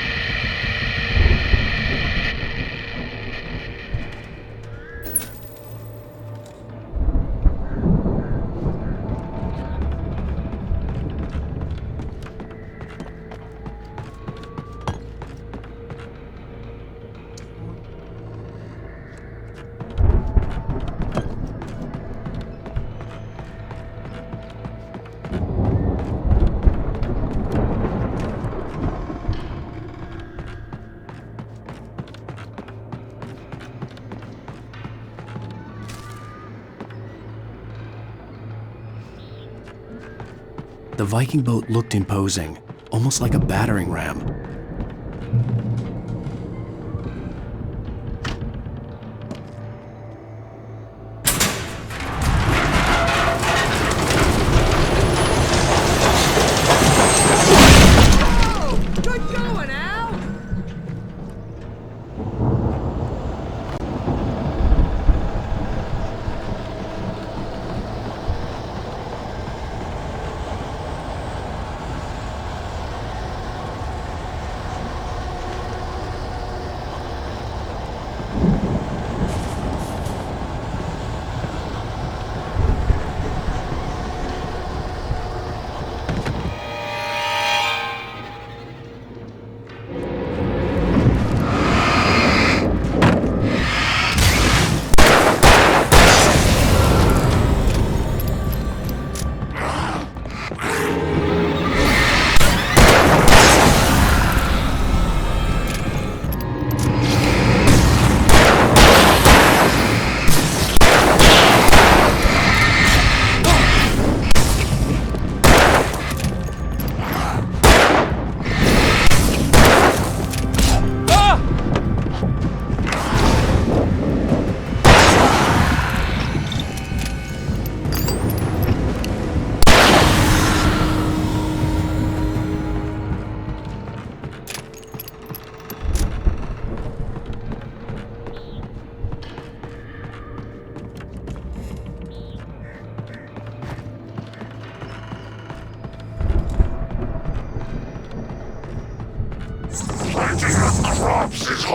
The Viking boat looked imposing, almost like a battering ram. Good going, Al!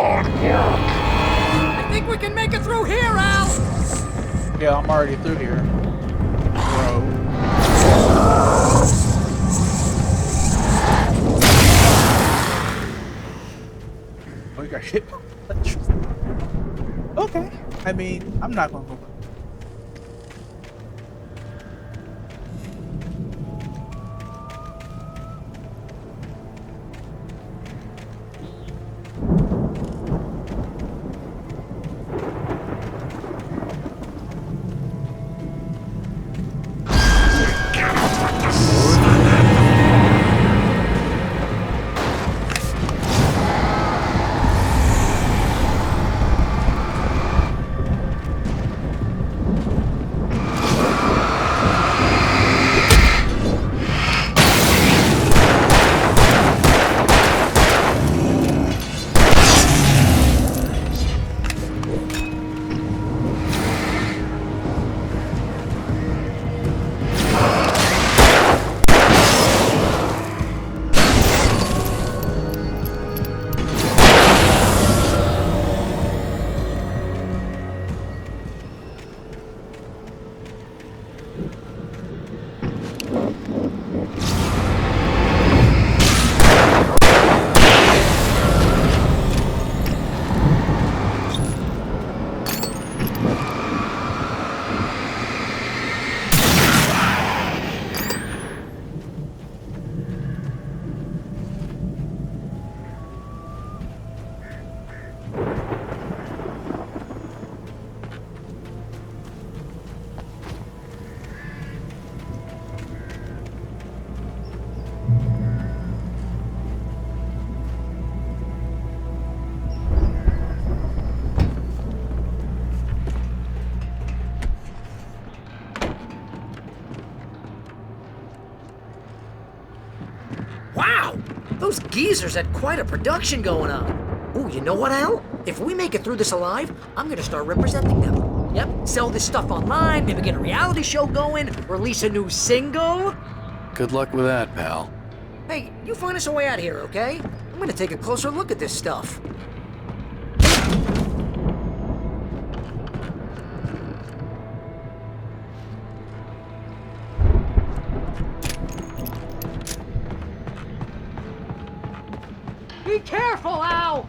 I think we can make it through here, Al! Yeah, I'm already through here. Bro. Oh, you got hit. Okay. I mean, I'm not gonna go. Those geezers had quite a production going on. Ooh, you know what, Al? If we make it through this alive, I'm gonna start representing them. Yep, sell this stuff online, maybe get a reality show going, release a new single. Good luck with that, pal. Hey, you find us a way out of here, okay? I'm gonna take a closer look at this stuff. Be careful, Al!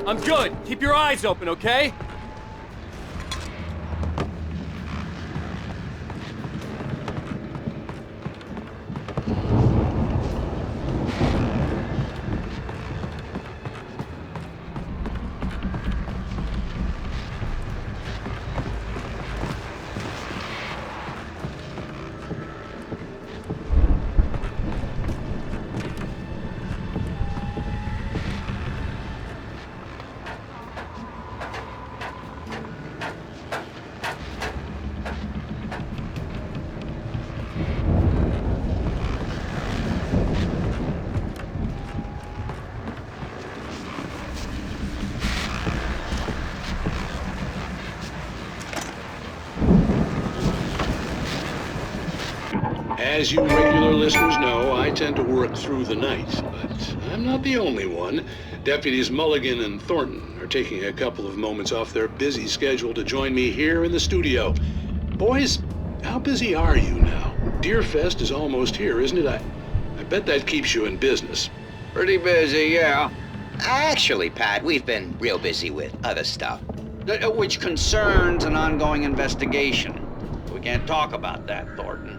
I'm good. Keep your eyes open, okay? As you regular listeners know, I tend to work through the night, but I'm not the only one. Deputies Mulligan and Thornton are taking a couple of moments off their busy schedule to join me here in the studio. Boys, how busy are you now? Deerfest is almost here, isn't it? I bet that keeps you in business. Pretty busy, yeah. Actually, Pat, we've been real busy with other stuff, which concerns an ongoing investigation. We can't talk about that, Thornton.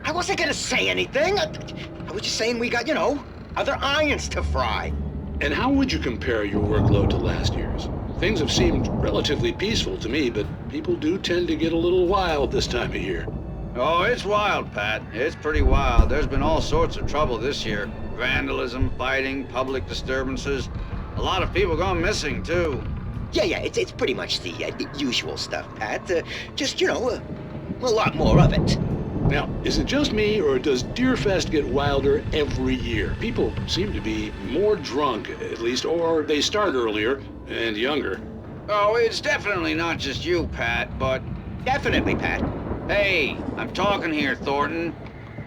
I wasn't gonna say anything. I was just saying we got, other irons to fry. And how would you compare your workload to last year's? Things have seemed relatively peaceful to me, but people do tend to get a little wild this time of year. Oh, it's wild, Pat. It's pretty wild. There's been all sorts of trouble this year. Vandalism, fighting, public disturbances. A lot of people gone missing, too. Yeah, it's pretty much the usual stuff, Pat. Just, a lot more of it. Now, is it just me, or does Deerfest get wilder every year? People seem to be more drunk, at least, or they start earlier and younger. Oh, it's definitely not just you, Pat, but... Definitely, Pat. Hey, I'm talking here, Thornton.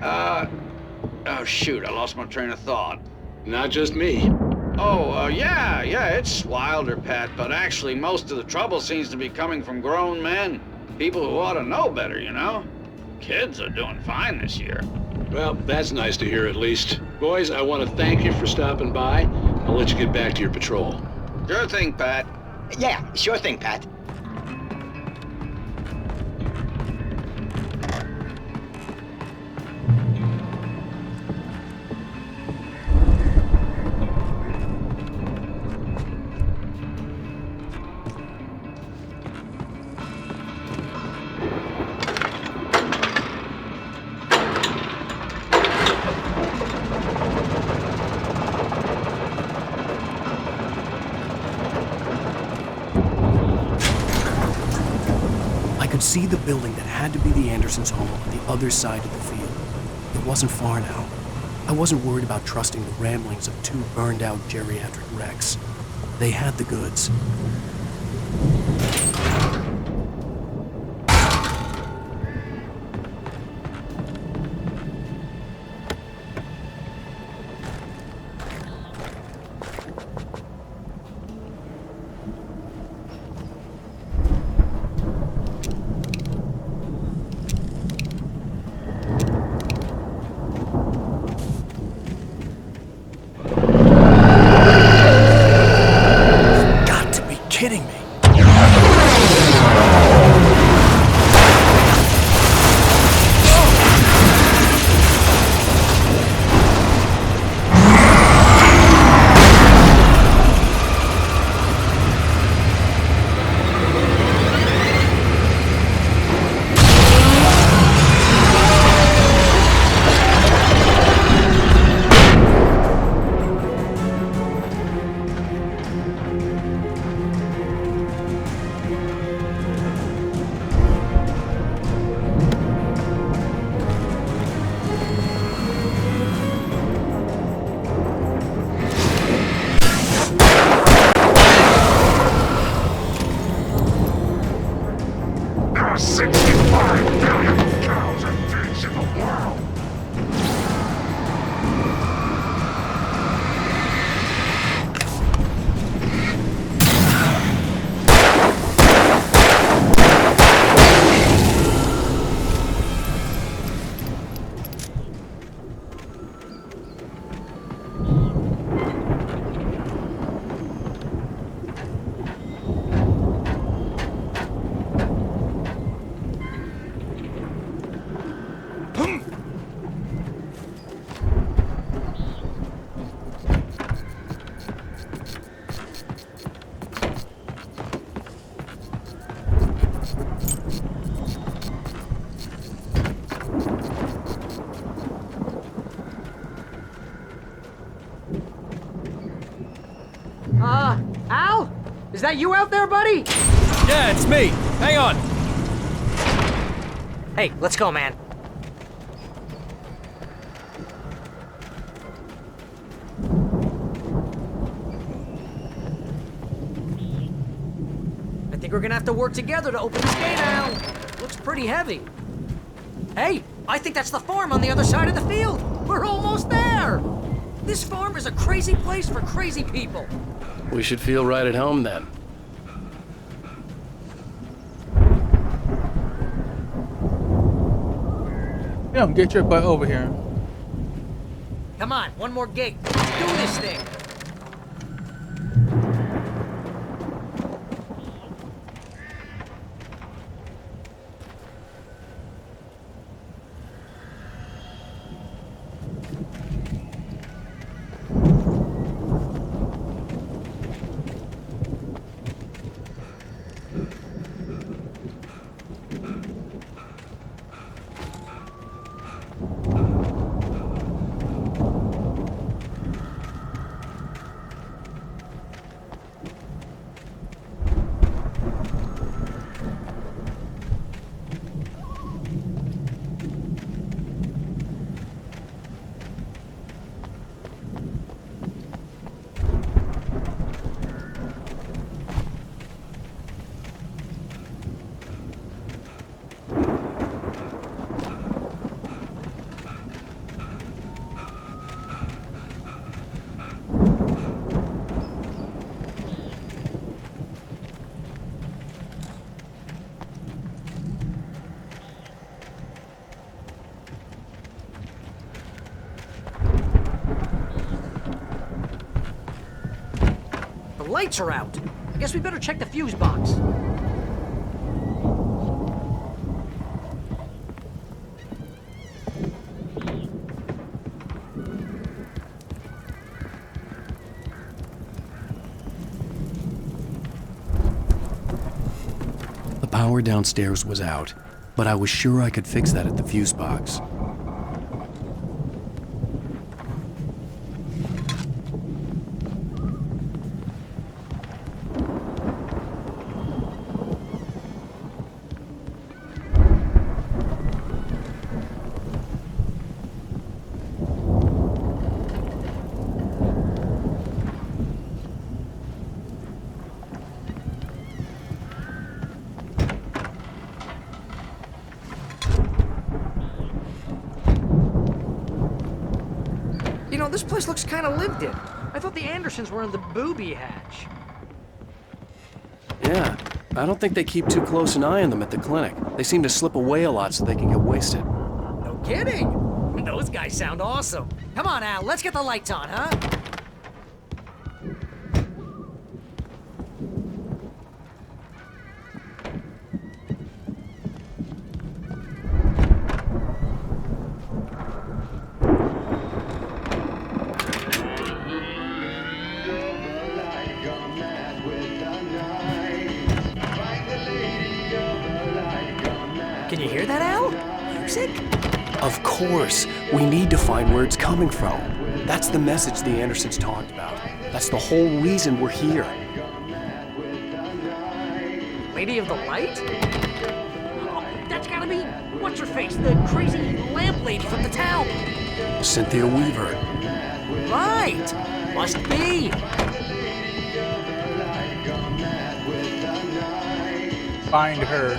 Oh, shoot, I lost my train of thought. Not just me. Oh, yeah, it's wilder, Pat, but actually most of the trouble seems to be coming from grown men. People who ought to know better, Kids are doing fine this year. Well, that's nice to hear at least. Boys, I want to thank you for stopping by. I'll let you get back to your patrol. Sure thing, Pat. Yeah, sure thing, Pat. I could see the building that had to be the Andersons' home on the other side of the field. It wasn't far now. I wasn't worried about trusting the ramblings of two burned-out geriatric wrecks. They had the goods. Kidding me. Is that you out there, buddy? Yeah, it's me. Hang on. Hey, let's go, man. I think we're gonna have to work together to open this gate, Al. Looks pretty heavy. Hey, I think that's the farm on the other side of the field. We're almost there. This farm is a crazy place for crazy people. We should feel right at home then. Yeah, get your butt over here. Come on, one more gate. Do this thing. The lights are out. I guess we better check the fuse box. The power downstairs was out, but I was sure I could fix that at the fuse box. You know, this place looks kind of lived in. I thought the Andersons were in the booby hatch. Yeah, I don't think they keep too close an eye on them at the clinic. They seem to slip away a lot so they can get wasted. No kidding. Those guys sound awesome. Come on, Al, let's get the lights on, huh? Can you hear that, Al? Music? Of course. We need to find where it's coming from. That's the message the Andersons talked about. That's the whole reason we're here. Lady of the Light? Oh, that's gotta be what's-her-face, the crazy lamp lady from the town. Cynthia Weaver. Right! Must be. Find her.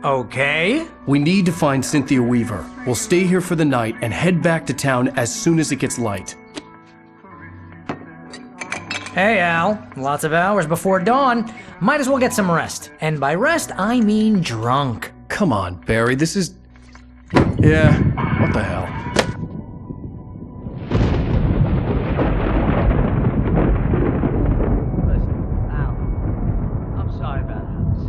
Okay. We need to find Cynthia Weaver. We'll stay here for the night and head back to town as soon as it gets light. Hey, Al. Lots of hours before dawn. Might as well get some rest. And by rest, I mean drunk. Come on, Barry, this is... Yeah, what the hell? I'm sorry about this.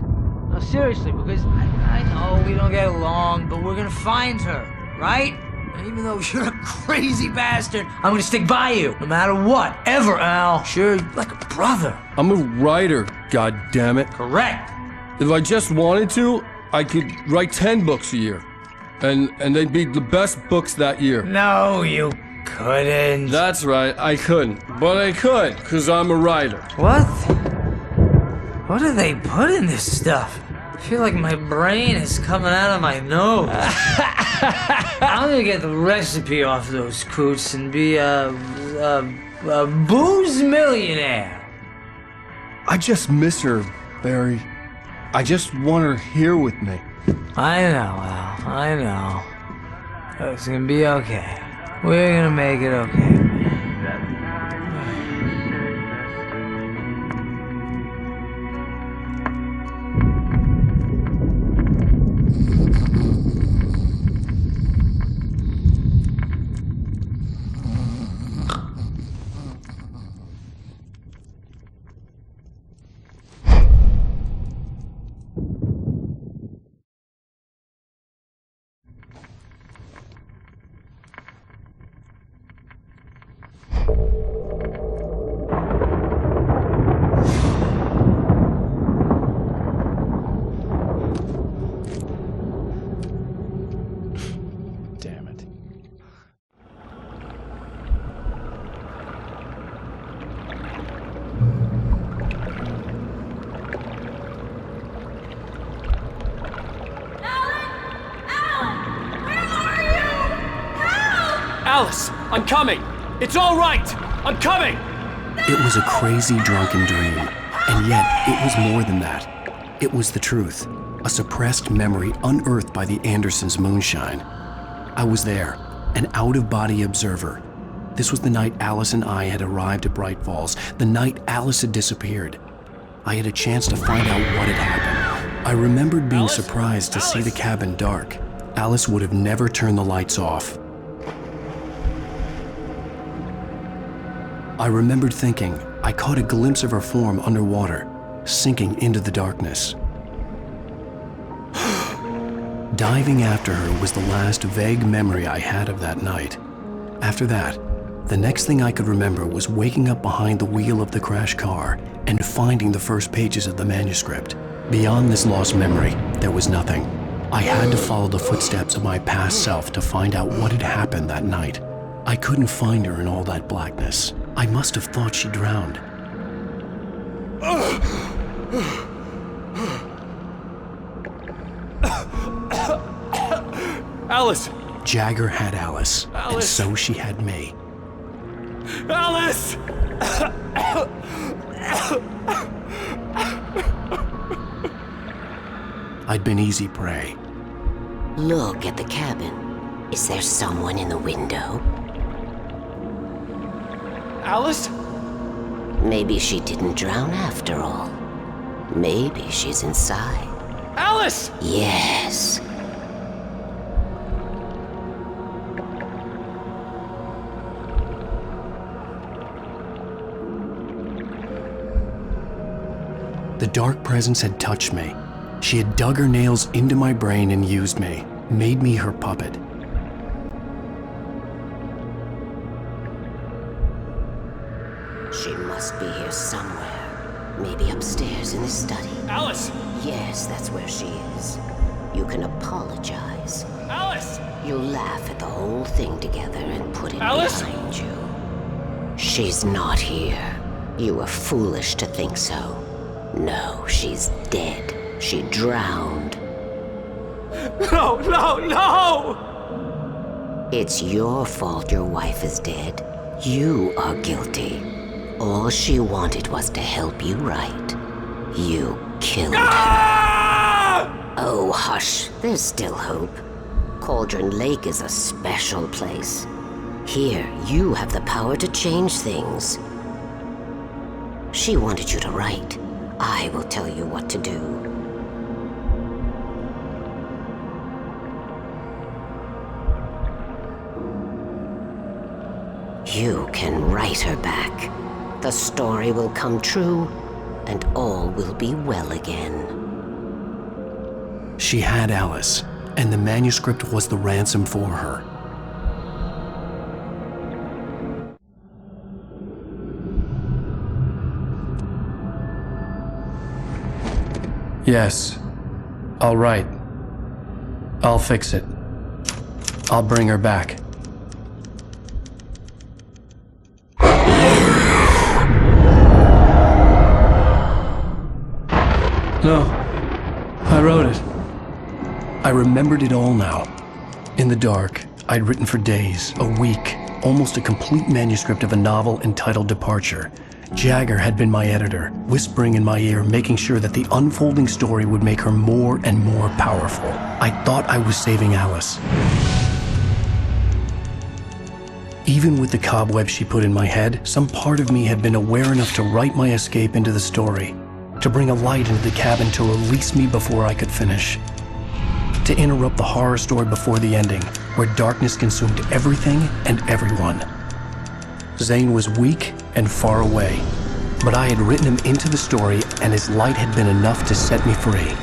No, seriously, because I know we don't get along, but we're gonna find her, right? And even though you're a crazy bastard, I'm gonna stick by you, no matter what, ever, Al. Sure, you're like a brother. I'm a writer, goddammit. Correct. If I just wanted to, I could write 10 books a year. And they'd be the best books that year. No, you couldn't. That's right, I couldn't. But I could, because I'm a writer. What? What do they put in this stuff? I feel like my brain is coming out of my nose. I'm gonna get the recipe off those coots and be a booze millionaire. I just miss her, Barry. I just want her here with me. I know, Al. I know. It's gonna be okay. We're gonna make it okay. Damn it. Alice, I'm coming. It's all right. I'm coming. It was a crazy, drunken dream, and yet it was more than that. It was the truth, a suppressed memory unearthed by the Andersons' moonshine. I was there, an out-of-body observer. This was the night Alice and I had arrived at Bright Falls, the night Alice had disappeared. I had a chance to find out what had happened. I remembered being surprised to see the cabin dark. Alice would have never turned the lights off. I remembered thinking I caught a glimpse of her form underwater, sinking into the darkness. Diving after her was the last vague memory I had of that night. After that, the next thing I could remember was waking up behind the wheel of the crashed car and finding the first pages of the manuscript. Beyond this lost memory, there was nothing. I had to follow the footsteps of my past self to find out what had happened that night. I couldn't find her in all that blackness. I must have thought she drowned. Alice! Jagger had Alice, and Alice. so she had me. Alice! I'd been easy prey. Look at the cabin. Is there someone in the window? Alice? Maybe she didn't drown after all. Maybe she's inside. Alice! Yes. The dark presence had touched me. She had dug her nails into my brain and used me, made me her puppet. She must be here somewhere. Maybe upstairs in the study. Alice! Yes, that's where she is. You can apologize. Alice! You'll laugh at the whole thing together and put it Alice? behind you. She's not here. You were foolish to think so. No, she's dead. She drowned. No, no, no! It's your fault your wife is dead. You are guilty. All she wanted was to help you right. You killed her. Oh, hush. There's still hope. Cauldron Lake is a special place. Here, you have the power to change things. She wanted you to write. I will tell you what to do. You can write her back. The story will come true, and all will be well again. She had Alice, and the manuscript was the ransom for her. Yes. All right. I'll fix it. I'll bring her back. No. I wrote it. I remembered it all now. In the dark, I'd written for days, a week, almost a complete manuscript of a novel entitled Departure. Jagger had been my editor, whispering in my ear, making sure that the unfolding story would make her more and more powerful. I thought I was saving Alice. Even with the cobwebs she put in my head, some part of me had been aware enough to write my escape into the story, to bring a light into the cabin to release me before I could finish, to interrupt the horror story before the ending, where darkness consumed everything and everyone. Zane was weak and far away, but I had written him into the story, and his light had been enough to set me free.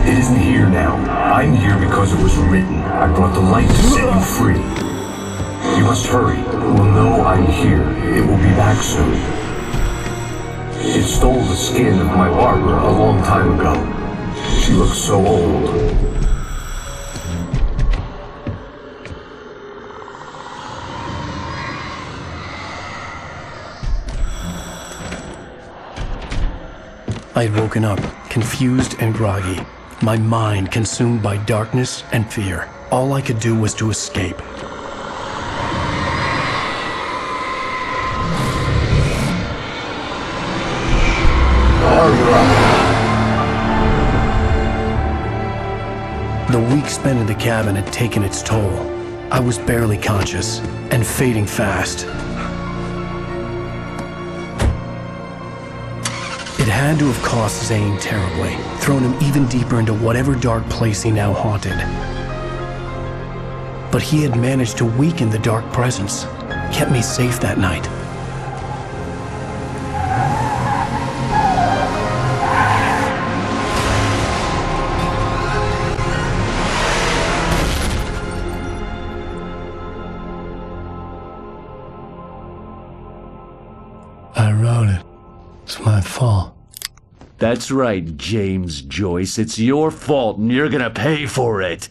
It isn't here now. I'm here because it was written. I brought the light to set you free. You must hurry. It will know I'm here. It will be back soon. It stole the skin of my barber a long time ago. She looks so old. I had woken up, confused and groggy, my mind consumed by darkness and fear. All I could do was to escape. The week spent in the cabin had taken its toll. I was barely conscious and fading fast. It had to have cost Zane terribly, thrown him even deeper into whatever dark place he now haunted. But he had managed to weaken the dark presence, kept me safe that night. I wrote it. It's my fault. That's right, James Joyce. It's your fault, and you're gonna pay for it.